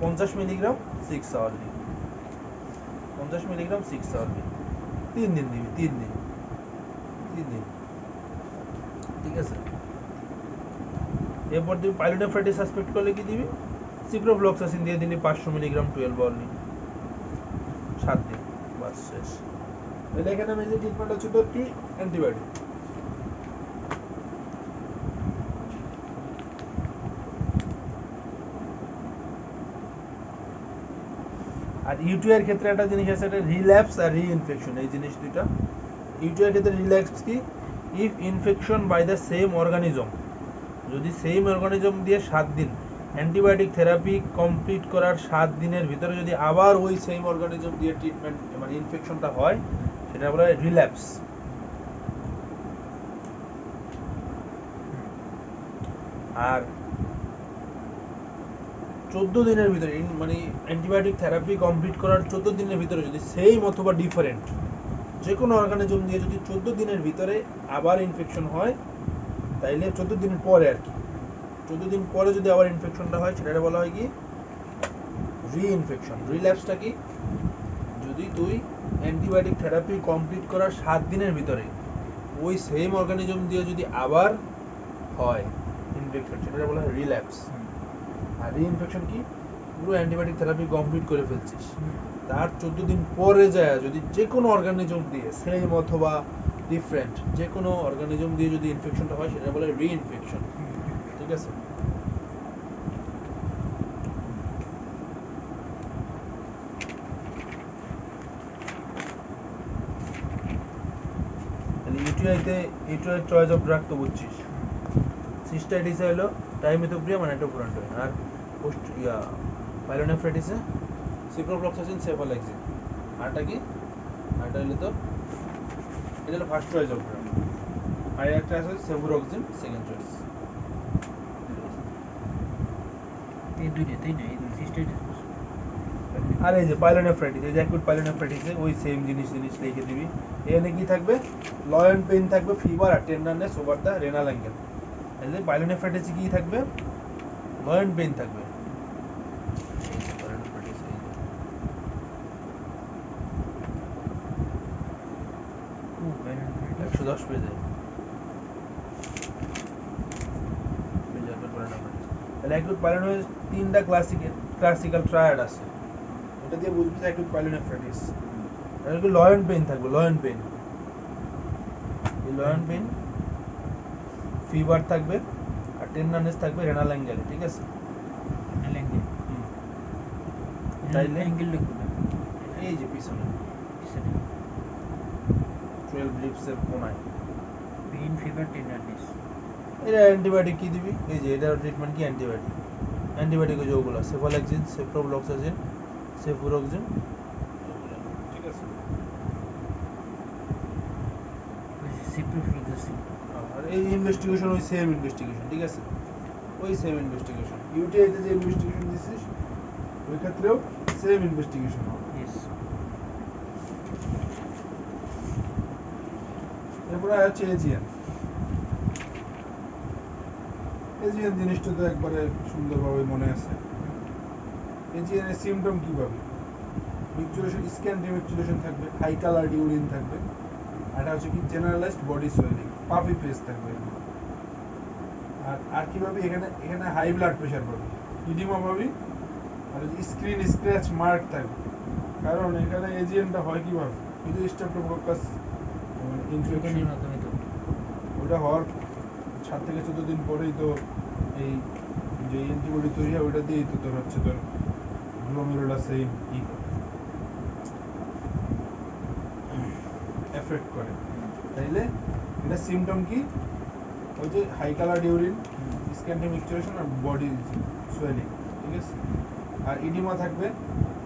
Speaker 1: 50 মিলিগ্রাম 6 আওয়ারলি, 50 মিলিগ্রাম 6 আওয়ারলি, 3 দিন দিবি, 3 দিন, ঠিক আছে। এরপর দিবি পাইলোনেফ্রাইটিস সাসপেক্ট করলে কি দিবি? সিপ্রোফ্লক্সাসিন দিয়ে দিলি 500 মিলিগ্রাম 12 আওয়ারলি, 7 দিন, বাস, শেষ। তাহলে এখানে মেইনলি ট্রিটমেন্ট হচ্ছে তোর কি? অ্যান্টিবায়োটিক। আর ইউটিআই ক্ষেত্রে একটা জিনিস আছে, এটা রিল্যাপস আর রিইনফেকশন, এই জিনিস দুইটা। ইউটিআই ক্ষেত্রে রিল্যাপস কি? If infection by the same organism, যদি সেম অর্গানিজম দিয়ে 7 দিন অ্যান্টিবায়োটিক থেরাপি কমপ্লিট করার 7 দিনের ভিতরে যদি আবার ওই সেম অর্গানিজম দিয়ে ট্রিটমেন্ট মানে ইনফেকশনটা হয়, সেটা বলা হয় রিল্যাপস। আর 14 দিনের ভিতরে মানে অ্যান্টিবায়োটিক থেরাপি কমপ্লিট করার 14 দিনের ভিতরে যদি সেম অথবা ডিফারেন্ট যে কোনো অর্গানিজম দিয়ে যদি 14 দিনের ভিতরে আবার ইনফেকশন হয়, তাইলে 14 দিনের পরে আর কি, 14 দিন পরে যদি আবার ইনফেকশনটা হয় সেটাকে বলা হয় কি রিইনফেকশন। রিল্যাপসটা কি, যদি তুই অ্যান্টিবায়োটিক থেরাপি কমপ্লিট করার 7 দিনের ভিতরে ওই সেম অর্গানিজম দিয়ে যদি আবার হয় ইনফেকশন, সেটাকে বলা হয় রিল্যাপস। আর রিইনফেকশন কি, পুরো অ্যান্টিবায়োটিক থেরাপি কমপ্লিট করে ফেলছিস, তার 14 দিন পরে যায় যদি যে কোনো অর্গানিজম দিয়ে সেম অথবা ডিফারেন্ট যে কোনো অর্গানিজম দিয়ে যদি ইনফেকশনটা হয় সেটা বলে রিইনফেকশন। ঠিক আছে? ইউটিআইতে ইউটিআই চয়েস অফ ড্রাগ তো বুঝছিস, সিস্টাইটিসে হলো টাইমিথোপ্রিয়াম আর নাইট্রোফুরান্টয়েড, আর পোস্ট পাইলোনেফ্রাইটিসে সিপ্রোফ্লক্সাসিন সেফালেক্সিন। আরটা কি, আরটা হলো তো এটা হলো ফার্স্ট চয়েস অফ ড্রাগ, আর একটা আছে সেভুরক্সিন সেকেন্ড চয়েস।
Speaker 2: এই দুইটাই না, এই সিস্টাইটিস
Speaker 1: আর এই যে পাইলোনেফ্রাইটিস, এই যে অ্যাকুট পাইলোনেফ্রাইটিসে ওই সেম জিনিস লিখে দিবি। এখানে কি থাকবে, লয়েন পেইন থাকবে, ফিভার আর tenderness over the renal angle. এই যে পাইলোনেফ্রাইটিসে কি থাকবে, লয়েন পেইন থাকবে।
Speaker 2: ও পাইলোনেফ্রাইটিস
Speaker 1: 110 পেজে তাহলে অ্যাকুট পাইলোনেফ্রাইটিস তিনটা ক্লাসিক্যাল ট্রায়াড আছে, এটা দিয়ে বুঝবি যে অ্যাকুট পাইলোনেফ্রাইটিস। এটা কি লয়েন পেইন থাকবে, লয়েন পেইন, এই লয়েন পেইন, ফিভার থাকবে আর টেন্ডারনেস থাকবে রেনাল অ্যাঙ্গেলে। ঠিক আছে?
Speaker 2: ল্যাঙ্গে
Speaker 1: তাইলে
Speaker 2: অ্যাঙ্গেল লিখব
Speaker 1: এই যে পিছনে 12 লিপসের কোনায়
Speaker 2: পেইন ফিভার টেন্ডারনেস।
Speaker 1: এটা অ্যান্টিবায়োটিক কি দিবি, এই যে এটার ট্রিটমেন্ট কি অ্যান্টিবায়োটিক। অ্যান্টিবায়োটিক ওই যে ওগুলো সেফালেক্সিন, সেপ্রোফ্লক্সাসিন, সেফুরক্সিন। ঠিক আছে?
Speaker 2: সিপ্রোফ্লক্সাসিন
Speaker 1: আর এই ইনভেস্টিগেশন ওই সেম ইনভেস্টিগেশন। ঠিক আছে? ওই সেম ইনভেস্টিগেশন ইউটিআইতে যে ইনভেস্টিগেশন দিছিস ওই ক্ষেত্রেও সেম ইনভেস্টিগেশন হবে।
Speaker 2: ইয়েস।
Speaker 1: এরপরে আছে এজিএন। এজিএন জিনিসটা তো একবারে সুন্দরভাবে মনে আছে। এজিএন এর সিমটম কি পাবে, মিক্সুলেশন, স্ক্যান ডিমিক্সুলেশন থাকবে, হাই কালার ইউরিন থাকবে, আর এটা হচ্ছে কি generalised body swelling, puffy face থাকবে। আর কি পাবি, এখানে হাই ব্লাড প্রেশার পাবি, ইডিমা পাবি, আর স্ক্রিন স্ক্র্যাচ মার্ক থাকবে। কারণ এখানে এজিএনটা হয় কিভাবে, কিন্তু স্ট্রেপ্টোকক্কাস ইনফেকশন
Speaker 2: মাধ্যমে তো
Speaker 1: ওটা হওয়ার 7 থেকে 14 দিন পরেই তো এই যে অ্যান্টিবডি তৈরি হয় ওটা দিয়েই তো তোর হচ্ছে তোর গ্লোমেরুলাসে এফেক্ট করে। তাইলে এটা সিমটম কি, ওই যে হাই কালার ইউরিন, স্ক্যান ডিমিক্সুলেশন আর বডি সোয়েলিং। ঠিক আছে? আর ইডিমা থাকবে,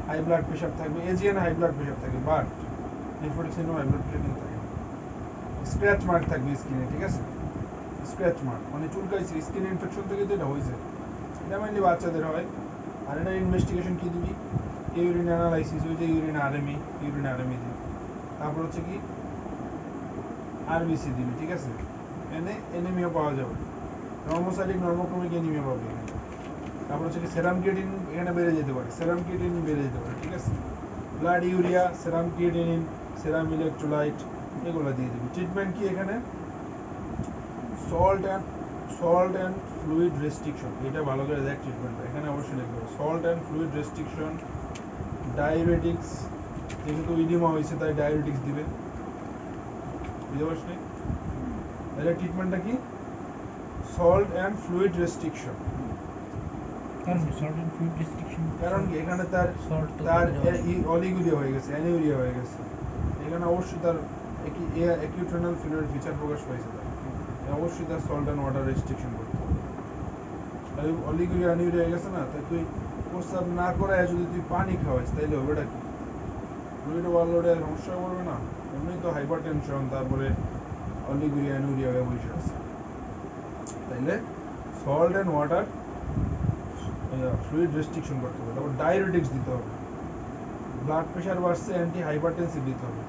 Speaker 1: হাই ব্লাড প্রেশার থাকবে, এজিএন হাই ব্লাড প্রেশার থাকবে, but nephrotic syndrome high blood pressure কিন্তু থাকে। স্ক্র্যাচ মার্ক থাকবে স্কিনে। ঠিক আছে? স্ক্র্যাচ মার্ক মানে চুলকাইছে, স্কিন ইনফেকশন থেকে তো এটা হয়েছে, এটা মেনলি বাচ্চাদের হয়। আর এটা ইনভেস্টিগেশন কি দিবি, ইউরিন অ্যানালাইসিস, ওই যে ইউরিন আরএমই দিবি। তারপর হচ্ছে কি আরবিসি দিবি। ঠিক আছে? এনে অ্যানিমিয়া পাওয়া যাবে, নর্মোসাইটিক নর্মোক্রমিক অ্যানিমিয়া পাবে এখানে। তারপর হচ্ছে কি সেরাম ক্রিয়েটিনিন এখানে বেড়ে যেতে পারে, সেরাম ক্রিয়েটিনিন বেড়ে যেতে পারে। ঠিক আছে? ব্লাড ইউরিয়া, সেরাম ক্রিয়েটিনিন, সেরাম ইলেকট্রোলাইট এগুলো দিয়ে দিবি। ট্রিটমেন্ট কি এখানে, সল্ট অ্যান্ড ফ্লুইড রেস্ট্রিকশন। এটা ভালো করে দেখ ট্রিটমেন্ট এখানে অবশ্যই লিখতে হবে, salt and fluid restriction, diabetics, যেহেতু ইডিমা হয়েছে তাই ডায়াবেটিক্স দিবে। বুঝতে পারছি? তাহলে ট্রিটমেন্টটা কি, সল্ট অ্যান্ড ফ্লুইড রেস্ট্রিকশন।
Speaker 2: কারণ সল্ট এন্ড ফ্লুইড রেস্ট্রিকশন,
Speaker 1: কারণ কি এখানে তার অলিগুরিয়া হয়ে গেছে, অ্যানিউরিয়া হয়ে গেছে, এখানে অবশ্যই তার অ্যাকিউট রেনাল ফেলিওর ফিচার প্রকাশ পাইছে, তার অবশ্যই তার সল্ট অ্যান্ড ওয়াটার রেস্ট্রিকশন করতে হবে। তাই অলিগুরিয়া অ্যানিউরিয়া হয়ে গেছে না, তাই তুই প্রস্রাব না করে যদি তুই পানি খাওয়াইস তাইলে হবে কি, ফ্লুইড ওভারলোডে সমস্যা পড়বে না। এমনি তো হাইপার টেনশন, তারপরে অলিগুরিয়া অ্যানিউরিয়া হয়ে বসে আছে। তাইলে salt and water fluid restriction করতে হবে, তারপর ডায়োরেটিক্স দিতে হবে, ব্লাড প্রেশার বাড়ছে অ্যান্টি হাইপারটেনসিভ দিতে হবে,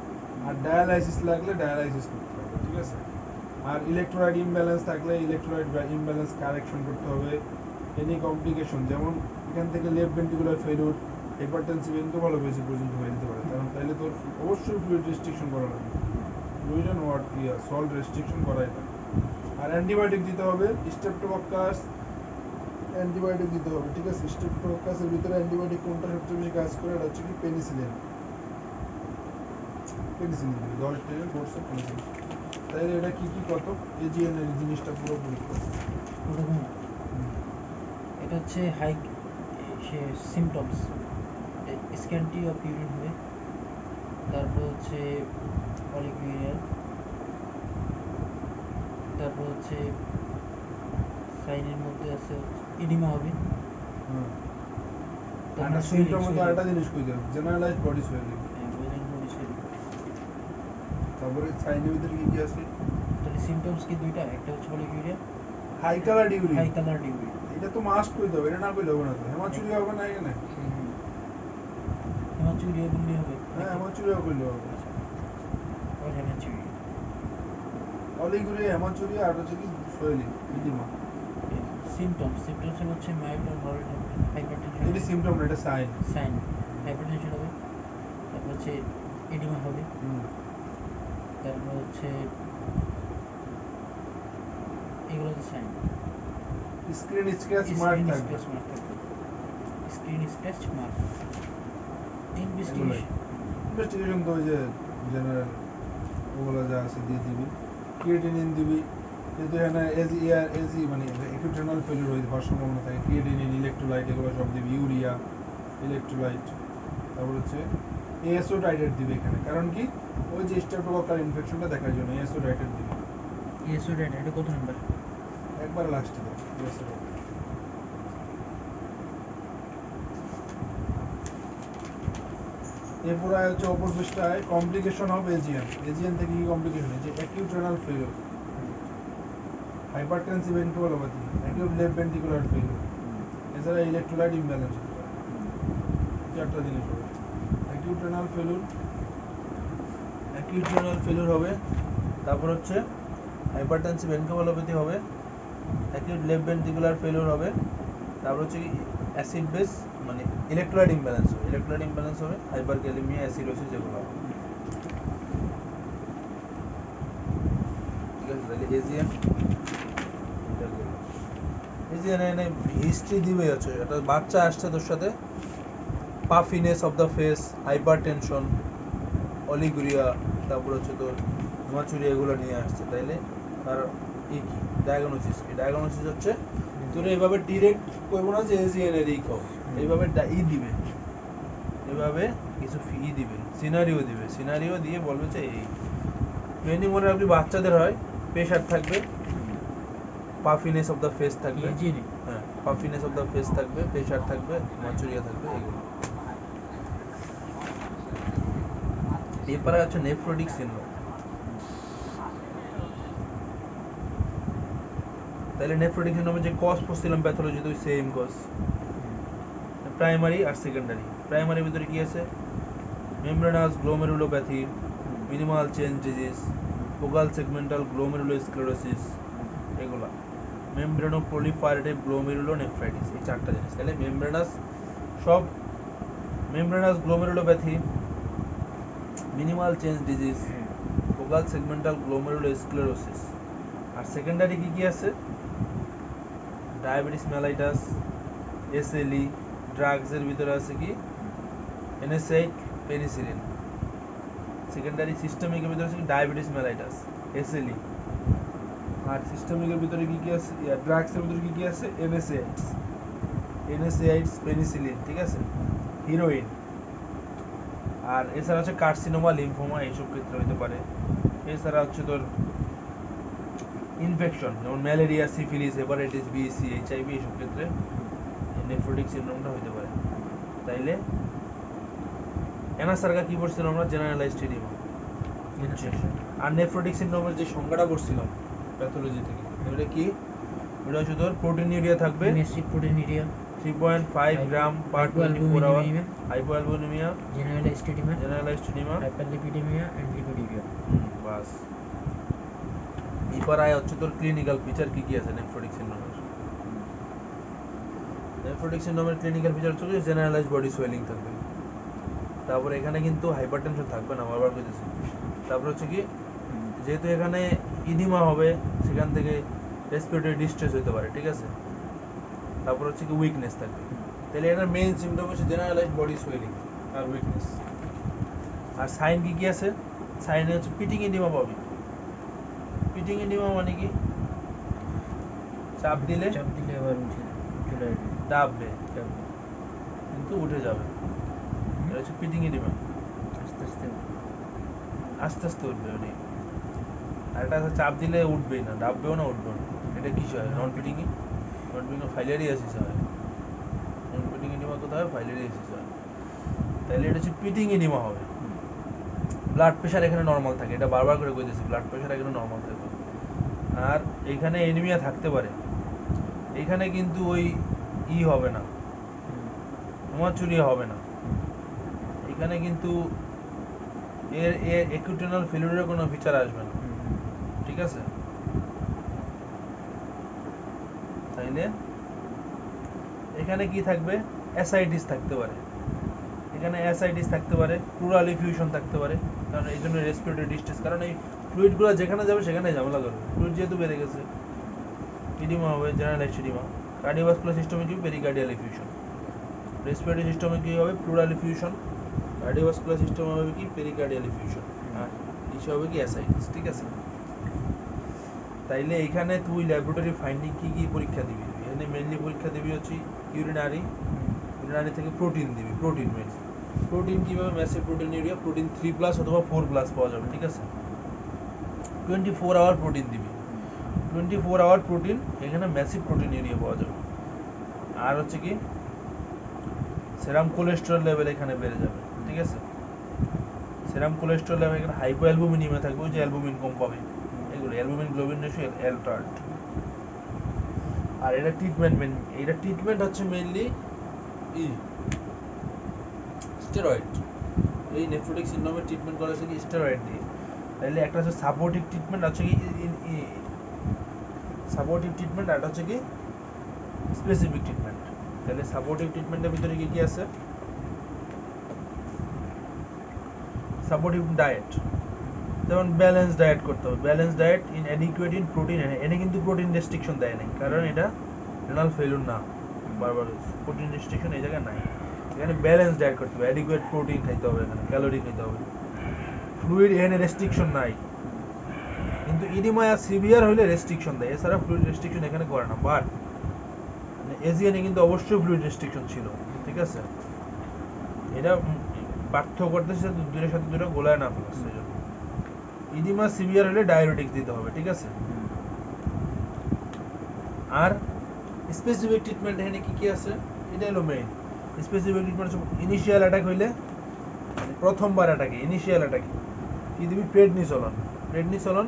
Speaker 1: আর ডায়ালাইসিস লাগলে ডায়ালাইসিস করতে হবে, ঠিক আছে। আর ইলেকট্রোলাইট ইমব্যালেন্স থাকলে ইলেকট্রোলাইট ইমব্যালেন্স কারেকশন করতে হবে। এনি কমপ্লিকেশন যেমন এখান থেকে left ventricular failure, hypertensive encephalopathy পর্যন্ত হয়ে যেতে পারে, কারণ তাইলে তোর অবশ্যই ফ্লুইড রেস্ট্রিকশন করা লাগবে, ফ্লুইড অ্যান্ড সল্ট রেস্ট্রিকশন করাই লাগবে। আর অ্যান্টিবায়োটিক দিতে হবে, স্ট্রেপ্টোকক্কাস অ্যান্টিবায়োটিক দিতে হবে, ঠিক আছে। স্ট্রেপ্টোকক্কাসের ভিতরে অ্যান্টিবায়োটিক কোনটা সবচেয়ে বেশি কাজ করে, এটা হচ্ছে কি পেনিসিলিন, পেনিসিলিন দিবি 10 টেনের কোর্স অফ পেনিসিলিন। তাইলে এটা কি কি কত এজিএন এর জিনিসটা পুরোপুরি কত
Speaker 2: ওরকম এটা হচ্ছে high symptoms, scanty of urine হবে, তারপর হচ্ছে অলিগুরিয়া, তারপর হচ্ছে সাইনের মধ্যে আছে ইডিমা হবে,
Speaker 1: একটা সিমটম মধ্যে আরেকটা জিনিস কই দেব, জেনারেলাইজড বডি সোয়েলিং, তারপরে সাইনের ভিতরে কি কি আছে,
Speaker 2: তাহলে সিমটমস কি দুইটা, একটা হচ্ছে oliguria,
Speaker 1: high colour urine,
Speaker 2: high colour urine,
Speaker 1: এটা তো মাস্ট কই দেব, এটা না কইলে হবে না তো। হেমাচুরিয়া হবে না এখানে,
Speaker 2: হেমাচুরিয়া বললে হবে,
Speaker 1: হ্যাঁ হেমাচুরিয়া কইলে হবে,
Speaker 2: আর হেমাচুরিয়া
Speaker 1: অলিগুরিয়া হেমাচুরিয়া আর হচ্ছে কি সোয়েলিং ইডিমা।
Speaker 2: সিমটমস হচ্ছে মাইল্ড আর হাইপারটেনশন,
Speaker 1: এটা সিমটম না, এটা সাইন।
Speaker 2: সাইন হাইপারটেনশন হবে, তারপর হচ্ছে এডিমা হবে, তারপর হচ্ছে এগুলো হচ্ছে সাইন।
Speaker 1: স্ক্রিন স্ক্র্যাচ মার্ক থাকবে,
Speaker 2: স্ক্রিন স্ক্র্যাচ মার্ক।
Speaker 1: ইনভেস্টিগেশন তো ওই যে জেনারেল ওগুলো যা আছে দিয়ে দিবি, ক্রিয়েটিনিন দিবি, যেহেতু এখানে এজি মানে অ্যাকিউট রেনাল ফেলিউর হওয়ার সম্ভাবনা থাকে, ক্রিয়েটিনিন, ইলেকট্রোলাইট এগুলো সব দিবি, ইউরিয়া, ইলেকট্রোলাইট, তারপর হচ্ছে এএসও টাইটেট দিবি এখানে, কারণ কি ওই যে স্ট্রেপ্টোকক্কাল ইনফেকশনটা দেখার জন্য এএসও টাইটেট দিবি।
Speaker 2: এসও ডেটা এটা কত নাম্বার?
Speaker 1: একবার লাস্টে দেব এএসও টাইটেট। এরপর হচ্ছে অপর পৃষ্ঠায় কমপ্লিকেশন অফ এজিএন। এজিএন থেকে কি কমপ্লিকেশন হচ্ছে, acute renal failure, hypertensive encephalopathy, acute left ventricular failure, এছাড়া ইলেকট্রোলাইট ইমব্যালেন্স হতে পারে। চারটা জিনিস হবে, অ্যাকিউট রেনাল ফেলিউর হবে, তারপর হচ্ছে হাইপারটেনসিভ এনকেফালোপ্যাথি হবে, অ্যাকিউট লেফট ভেন্ট্রিকুলার ফেলিউর হবে, তারপর হচ্ছে অ্যাসিড বেস মানে ইলেকট্রোলাইট ইমব্যালেন্স হবে, হাইপারক্যালেমিয়া, অ্যাসিডোসিস এগুলো হবে, ঠিক আছে। তাহলে এজিএন এনে হিস্ট্রি দিবে হচ্ছে, এটা বাচ্চা আসছে তোর সাথে, puffiness of the face, hypertension, oliguria, তারপর হচ্ছে তোর হেমাচুরিয়া, এগুলো নিয়ে আসছে। তাইলে তার কি ডায়াগনোসিস হচ্ছে তোর এইভাবে ডিরেক্ট করবো না যে এজিএন এর এই কম, এইভাবে দিবে, এইভাবে কিছু দিবে, সিনারিও দিয়ে বলবে যে এই ট্রেনিং মনে রাখবি বাচ্চাদের হয়, প্রেশার থাকবে, পাফিনেস অফ দ্য ফেস থাকবে, হ্যাঁ পাফিনেস অফ দ্য ফেস থাকবে, প্রেশার থাকবে, হেমাচুরিয়া থাকবে, এগুলো। এরপরে হচ্ছে নেফ্রোটিক সিনড্রোম। তাহলে নেফ্রোটিক সিনড্রোমের যে কজ পড়ছিলাম প্যাথোলজি, তো সেম কজ, প্রাইমারি আর সেকেন্ডারি। প্রাইমারির ভিতরে কি আছে, membranous glomerulopathy, minimal change disease, focal segmental glomerulosclerosis, এগুলা। মেমব্রেনো প্রলিফারেটিভ গ্লোমেরুলোনেফ্রাইটিস, এই চারটা জিনিস। তাহলে membranous glomerulopathy, minimal change disease, focal segmental glomerulosclerosis. আর সেকেন্ডারি কি কি আছে, ডায়াবেটিস মেলাইটাস, এসএলই, ড্রাগসের ভিতরে আছে কি এনএসএইড, পেনিসিলিন। সেকেন্ডারি সিস্টেমিকের ভিতরে আছে কি ডায়াবেটিস মেলাইটাস, এসএলই। আর সিস্টেমিকের ভিতরে কি কি আছে, ড্রাগসের ভিতরে কি কি আছে, এনএসএইডস, পেনিসিলিন, ঠিক আছে, হিরোইন। আর এছাড়া হচ্ছে কার্সিনোমা, লিম্ফোমা, এইসব ক্ষেত্রে হতে পারে। এছাড়া হচ্ছে তোর ইনফেকশন যেমন malaria, syphilis, hepatitis B, C, HIV, এইসব ক্ষেত্রে নেফ্রোটিক সিনড্রোমটা হতে পারে। তাইলে এনাসার্গা কি পড়ছিলাম আমরা, জেনারেলাইজড এডিমা। আর নেফ্রোটিক সিনড্রোমের যে সংজ্ঞাটা পড়ছিলাম প্যাথোলজি থেকে, এটা কি, ওটা হচ্ছে তোর প্রোটিনিউরিয়া থাকবে,
Speaker 2: massive proteinuria,
Speaker 1: 3.5 gram per 24 hour, hypoalbuminaemia,
Speaker 2: generalised oedema,
Speaker 1: generalised oedema,
Speaker 2: hyperlipidaemia and lipidaemia.
Speaker 1: বাস। এরপর আয় হচ্ছে তোর ক্লিনিক্যাল ফিচার কি কি আছে নেফ্রোটিক সিনড্রোমের। নেফ্রোটিক সিনড্রোমের ক্লিনিক্যাল ফিচার হচ্ছে জেনারেলাইজড বডি সোয়েলিং থাকবে, তারপর এখানে কিন্তু হাইপারটেনশন থাকবে না, বারবার কইতেছি। তারপর হচ্ছে কি, যেহেতু এখানে ইডিমা হবে, সেখান থেকে রেসপিরেটরি ডিস্ট্রেস হতে পারে, ঠিক আছে। তারপর হচ্ছে কি উইকনেস থাকবে। তাহলে এটার মেইন সিমটম হচ্ছে জেনারেলাইজড বডি সোয়েলিং আর উইকনেস। আর সাইন কি কি আছে? সাইনে হচ্ছে পিটিং ইডিমা পাবি। পিটিং ইডিমা মানে কি? চাপ দিলে
Speaker 2: আবার উঠে চলে আসবে,
Speaker 1: ডাববে
Speaker 2: চাপবে,
Speaker 1: কিন্তু উঠে যাবে, এটা হচ্ছে পিটিং ইডিমা।
Speaker 2: আস্তে আস্তে
Speaker 1: আস্তে আস্তে উঠবে ওটি। আর এটা আছে চাপ দিলে উঠবেই না, ডাববেও না, উঠবেও না। এটা কি হয়? নন পিটিংই। নন পিটিং ফাইলেরিয়াসিস হয়। নন পিটিং ইডিমা কোথায় হয়? ফাইলেরিয়াসিস হয়। তাহলে এটা হচ্ছে পিটিং ইডিমা হবে। ব্লাড প্রেশার এখানে নর্মাল থাকে, এটা বারবার করে কইতেছি, ব্লাড প্রেশার এখানে নর্মাল থাকবে। আর এখানে এনিমিয়া থাকতে পারে, এখানে কিন্তু ওই হবে না, হেমাচুরিয়া হবে না। এখানে কিন্তু এর একুটেনাল ফেলিউরের কোনো ফিচার আসবে না, ঠিক আছে। তাইলে এখানে কি থাকবে? অ্যাসাইটিস থাকতে পারে, এখানে অ্যাসাইটিস থাকতে পারে, প্লুরাল এফিউশন থাকতে পারে, কারণ এই জন্য রেসপিরেটরি ডিস্ট্রেস, কারণ এই ফ্লুইডগুলো যেখানে যাবে সেখানে ঝামেলা করবে, ফ্লুইড যেহেতু বেড়ে গেছে। ইডিমা হবে, জেনারেলাইজড ইডিমা। কার্ডিওভাস্কুলার সিস্টেমে কি? পেরিকার্ডিয়াল এফিউশন। রেসপিরেটরি সিস্টেমে কি হবে? প্লুরাল এফিউশন। কার্ডিওভাস্কুলার সিস্টেমে হবে কি? পেরিকার্ডিয়াল এফিউশন। আর ইসে হবে কি? অ্যাসাইটিস, ঠিক আছে। তাইলে এখানে তুই ল্যাবরেটরি ফাইন্ডিং কি কি পরীক্ষা দিবি? এখানে মেইনলি পরীক্ষা দিবি হচ্ছে ইউরিনারি, ইউরিনারি থেকে প্রোটিন দিবি, প্রোটিন মেইন। প্রোটিন কিভাবে? ম্যাসিভ প্রোটিন ইউরিয়া, প্রোটিন 3+ অথবা 4+ পাওয়া যাবে, ঠিক আছে। 24 আওয়ার প্রোটিন দিবি, 24 আওয়ার প্রোটিন, এখানে ম্যাসিভ প্রোটিন ইউরিয়া পাওয়া যাবে। আর হচ্ছে কি, সেরাম কোলেস্টেরল লেভেল এখানে বেড়ে যাবে, ঠিক আছে। সেরাম কোলেস্টেরল লেভেল এখানে হাইপোঅ্যালবুমিনিয়া থাকবে, ওই যে অ্যালবুমিন কম পাবে, এগুলো অ্যালবুমিন গ্লোবিন রেশিও অ্যালটার্ড। আর এটা ট্রিটমেন্ট হচ্ছে মেইনলি স্টেরয়েড। এই নেফ্রোটিক সিনড্রোমের ট্রিটমেন্ট করা হচ্ছে কি স্টেরয়েড দিয়ে। তাহলে একটা হচ্ছে সাপোর্টিভ ট্রিটমেন্ট, আছে কি সাপোর্টিভ ট্রিটমেন্ট, আর একটা হচ্ছে কি স্পেসিফিক ট্রিটমেন্ট। তাহলে সাপোর্টিভ ট্রিটমেন্টের ভিতরে কি কি আছে? সাপোর্টিভ ডায়েট, যেমন ব্যালেন্স ডায়েট করতে হবে, balance died in adequate in protein. এনে কিন্তু প্রোটিন রেস্ট্রিকশন দেয় নাই, কারণ এটা রেনাল ফেলিউর না, বারবার প্রোটিন রেস্ট্রিকশন এই জায়গায় নাই। এখানে ব্যালেন্স ডায়েট করতে হবে, অ্যাডিকুয়েট প্রোটিন খাইতে হবে, এখানে ক্যালোরি খাইতে হবে। ফ্লুইড এখানে রেস্ট্রিকশন নাই, কিন্তু ইডিমা সিভিয়ার হলে রেস্ট্রিকশন দেয়, এছাড়া ফ্লুইড রেস্ট্রিকশন এখানে করে না। বাট এজিএনে কিন্তু অবশ্যই ফ্লুইড রেস্ট্রিকশন ছিল, ঠিক আছে। এটা পার্থক্য করতেছে দুটোর সাথে দুটো গোলায় না ফেলার জন্য। ইডিমা সিভিয়ার হলে ডায়াবেটিক্স দিতে হবে, ঠিক আছে। আর স্পেসিফিক ট্রিটমেন্ট এখানে কি কি আছে? এটা হলো main specific treatment. Initial attack হইলে, প্রথমবার অ্যাটাকে ইনিশিয়াল অ্যাটাকে কি দিবি? Prednisolone. Prednisolone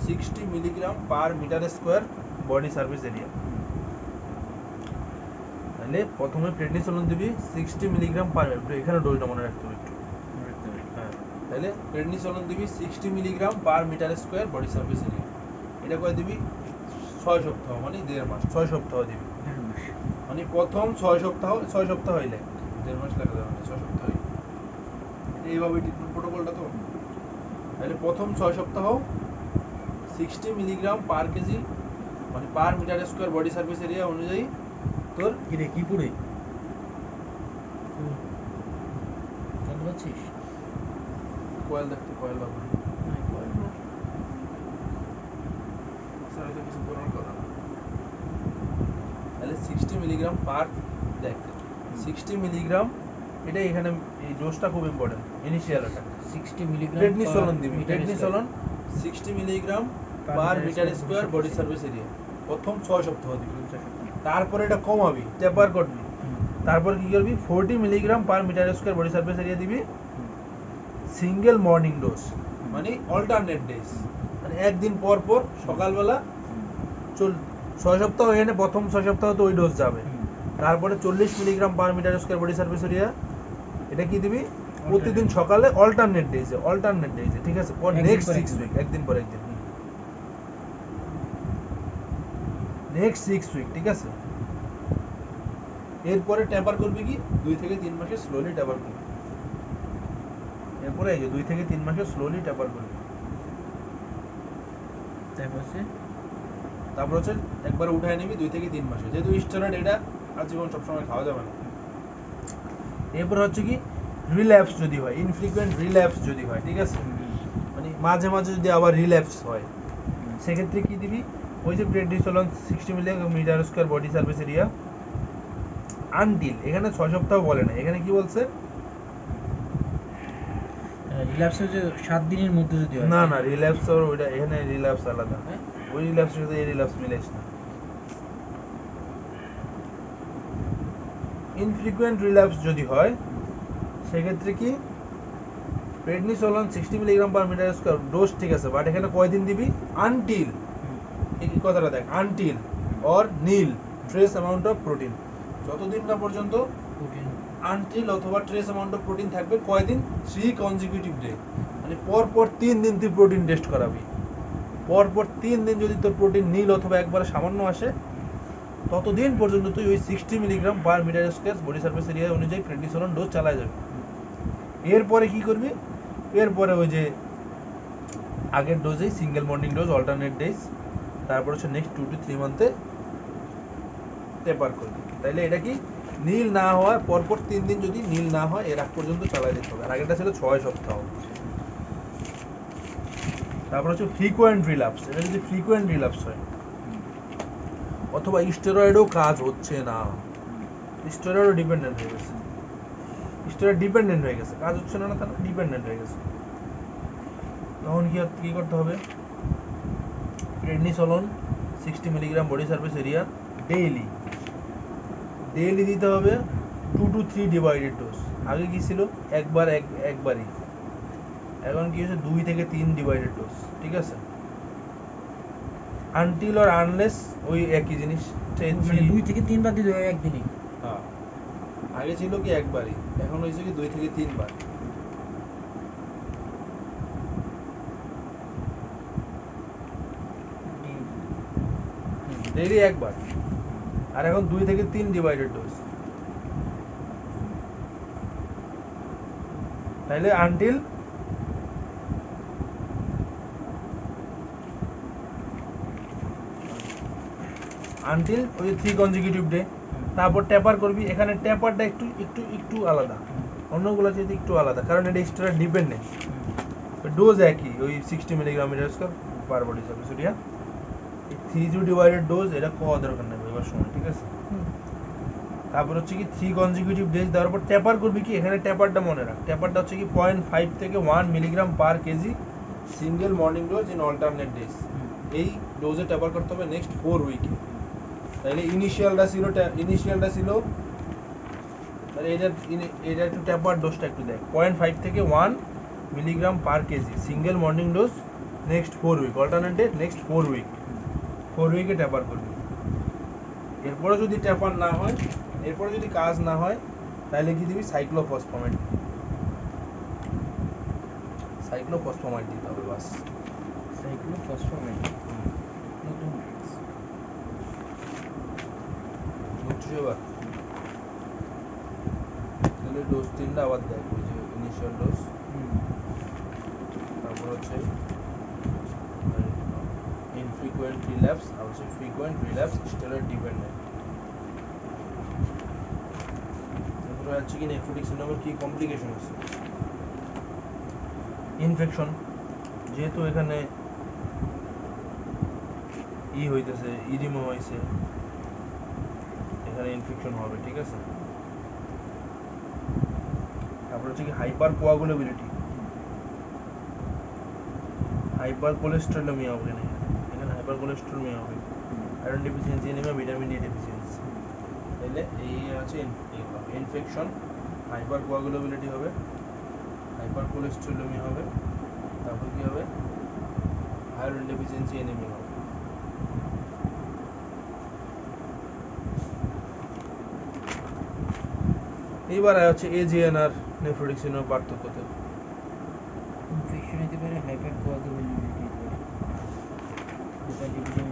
Speaker 1: 60 milligram per metre square body surface area. তাহলে প্রথমে প্রেডনিসোলন দিবি 60 মিলিগ্রাম পার, এখানে ডোজটা মনে রাখতে হবে একটু। হ্যাঁ, তাহলে প্রেডনিসোলন দিবি 60 milligram per metre square body surface area. এটা করে দিবি 6 সপ্তাহ, মানে 1.5 মাস। 6 সপ্তাহ দিবি, মানে প্রথম 6 সপ্তাহ হইলে 1.5 মাস লাগবে, মানে 6 সপ্তাহ হইলে। এইভাবে ট্রিটমেন্ট প্রোটোকলটা তো। তাহলে প্রথম 6 সপ্তাহ 60 মিলিগ্রাম পার কেজি, মানে per metre square body surface area অনুযায়ী তোর
Speaker 2: কি পুরে জানতে পারছিস?
Speaker 1: কয়েল দেখতে, কয়েল লাগবে কিছু করার কথা না। তাহলে 60 মিলিগ্রাম পার, দেখ 60 মিলিগ্রাম, এটা এখানে এই ডোজটা খুব important. Initial attack
Speaker 2: 60 milligram
Speaker 1: prednisolone দিবি, prednisolone 60 milligram per metre square body surface area, প্রথম 6 সপ্তাহ দিবি। তারপরে এটা কমাবি, টেপার করবি। তারপর কি করবি? 40 milligram per metre square body surface area দিবি, সিঙ্গেল মর্নিং ডোজ, মানে অল্টারনেট ডেজ, মানে একদিন পর পর সকালবেলা 6 সপ্তাহ, এখানে প্রথম 6 সপ্তাহ তো ওই ডোজ যাবে, তারপরে 40 milligram per metre square body surface area, এটা কি দিবি প্রতিদিন সকালে অল্টারনেট ডেজে, ঠিক আছে, ফর
Speaker 2: একদিন
Speaker 1: নেক্সট
Speaker 2: পর
Speaker 1: 6
Speaker 2: একদিন।
Speaker 1: উইক, একদিন পর একদিন, নেক্সট 6 উইক, ঠিক আছে। এরপরে ট্যাপার করবি কি 2 থেকে 3 মাসে স্লোলি ট্যাপার করবি, এরপরে এই যে 2 থেকে 3 মাসে স্লোলি ট্যাপার করবি। তারপর হচ্ছে একবার উঠায় নিবি 2 থেকে 3 মাসে, যেহেতু স্টেরয়েড এটা আজীবন সবসময় খাওয়া যাবে না। এরপর হচ্ছে কি রিল্যাপস যদি হয়, ইনফ্রিকুয়েন্ট রিল্যাপস যদি হয়, ঠিক আছে, মানে মাঝে মাঝে যদি আবার রিল্যাপস হয়, সেক্ষেত্রে কি দিবি ওই যে prednisolone 60 millimetre square body surface area until, এখানে 6 সপ্তাহ বলে না, এখানে কি বলছে,
Speaker 2: রিল্যাপস হচ্ছে 7 দিনের মধ্যে যদি হয়।
Speaker 1: না না রিল্যাপস আর ওইটা, এখানে রিল্যাপস আলাদা,
Speaker 2: হ্যাঁ?
Speaker 1: ওই রিল্যাপসের সাথে এই রিল্যাপস মিলাইস না। ইনফ্রিকুয়েন্ট রিল্যাপস যদি হয় সেক্ষেত্রে কি prednisolone 60 milligram per metre square dose, ঠিক আছে, বাট এখানে কয়দিন দিবি, আনটিল, এই কথাটা দেখ, until or nil trace amount of protein, যতদিন না পর্যন্ত আনটিল অথবা ট্রেস অ্যামাউন্ট অফ প্রোটিন থাকবে, কয়দিন, 3 কনজিকিউটিভ ডে, মানে পর পর 3 দিন তুই প্রোটিন টেস্ট করাবি, পর পর 3 দিন যদি তোর প্রোটিন নীল অথবা একবারে সামান্য আসে, ততদিন পর্যন্ত তুই ওই 60 milligram per metre square body surface area অনুযায়ী প্রেডনিসোলন ডোজ চালায় যাবে। এরপরে কি করবি, এরপরে ওই যে আগের ডোজেই single morning dose alternate days, তারপর হচ্ছে নেক্সট 2 to 3 মান্থে টেপার করবি। তাইলে এটা কি নীল না হয়, পরপর 3 দিন যদি নীল না হয় এর আগ পর্যন্ত চালাই দিতে হবে, আর আগেরটা ছিল 6 সপ্তাহ। তারপর হচ্ছে ফ্রিকোয়েন্ট রিল্যাপস, এটা যদি ফ্রিকোয়েন্ট রিল্যাপস হয় অথবা স্টেরয়েডও কাজ হচ্ছে না, স্টেরয়েডও ডিপেন্ডেন্ট হয়ে গেছে, স্টেরয়েড ডিপেন্ডেন্ট হয়ে গেছে, কাজ হচ্ছে না, না তাহলে ডিপেন্ডেন্ট হয়ে গেছে, তখন কি করতে হবে, prednisolone 60 milligram body surface area daily দিতে হবে 2 to 3 ডিভাইডেড ডোজ। আগে কি ছিল একবারই, এখন কি হচ্ছে 2 থেকে 3 ডিভাইডেড ডোজ, ঠিক আছে, আনটিল অর আনলেস ওই একই জিনিস,
Speaker 2: মানে 2 থেকে 3 বার দিতে হবে একদিনই।
Speaker 1: হ্যাঁ, আগে ছিল কি একবারই, এখন হয়েছে কি 2 থেকে 3 বার। ডেইলি একবার, আর এখন 2 থেকে 3 ডিভাইডেড ডোজ, তাইলে আনটিল ওই 3 কনজিকিউটিভ ডে, তারপর ট্যাপার করবি। এখানে ট্যাপারটা একটু আলাদা, অন্যগুলো যেহেতু একটু আলাদা, কারণ এটা স্টেরয়েড ডিপেন্ডেন্ট, ডোজ একই ওই 60 milligram metre square per body surface area, 3 divided dose এটা কোয়া দরকার নেই এবার সময়, ঠিক আছে। তারপর হচ্ছে কি 3 কনজিকিউটিভ ডেজ দেওয়ার পর ট্যাপার করবি কি, এখানে ট্যাপারটা মনে রাখ, ট্যাপারটা হচ্ছে কি 0.5 থেকে 1 milligram per KG single morning dose in alternate days, এই ডোজে ট্যাপার করতে হবে নেক্সট 4 উইকে। তাহলে ইনিশিয়ালটা ছিল তাহলে এটা একটু ট্যাপার ডোজটা একটু দেখ, 0.5 থেকে 1 milligram per KG single morning dose next 4 week, alternate day next 4 week, 4 উইকে ট্যাপার করবি। এরপরে যদি ট্যাপার না হয়, এরপরে যদি কাজ না হয়, তাহলে কি দিবি, সাইক্লোফসফেট দিতে হবে, বাস। বুঝছিস এবার? তাহলে ডোজ 3টা আবার দেখ, ওই যে ইনিশিয়াল ডোজ, তারপর হচ্ছে ইনফ্রিকুয়েন্ট রিল্যাপস, আর হচ্ছে ফ্রিকুয়েন্ট রিল্যাপস স্টেরয়েড ডিপেন্ডেন্ট। তারপরে হচ্ছে কি নেফ্রোটিক সিন্ড্রোমের কি কমপ্লিকেশন আছে, ইনফেকশন, যেহেতু এখানে হইতেছে, ইডিমা হয়েছে, এখানে ইনফেকশন হবে, ঠিক আছে। তারপর হচ্ছে কি হাইপার কোয়াগুলেবিলিটি, হাইপার কোলেস্টেরলেমিয়া হবে, এখানে হাইপার কোলেস্টেরলেমিয়া হবে, iron deficiency, anaemia, vitamin D deficiency. তাহলে এই আছে ইনফেকশন, হাইপার কোয়াগুলেবিলিটি হবে, হাইপার কোলেস্টেরলেমিয়া হবে, তারপর কি হবে, আয়রন ডেফিসিয়েন্সি, এনিমিয়া হবে। এইবার হচ্ছে এজিএন আর নেফ্রোটিক সিন্ড্রোমের পার্থক্যতে।
Speaker 2: ইনফেকশন হতে পারে, হাইপার কোয়াগুলেবিলিটি হতে পারে, হাইপার ডিভিশন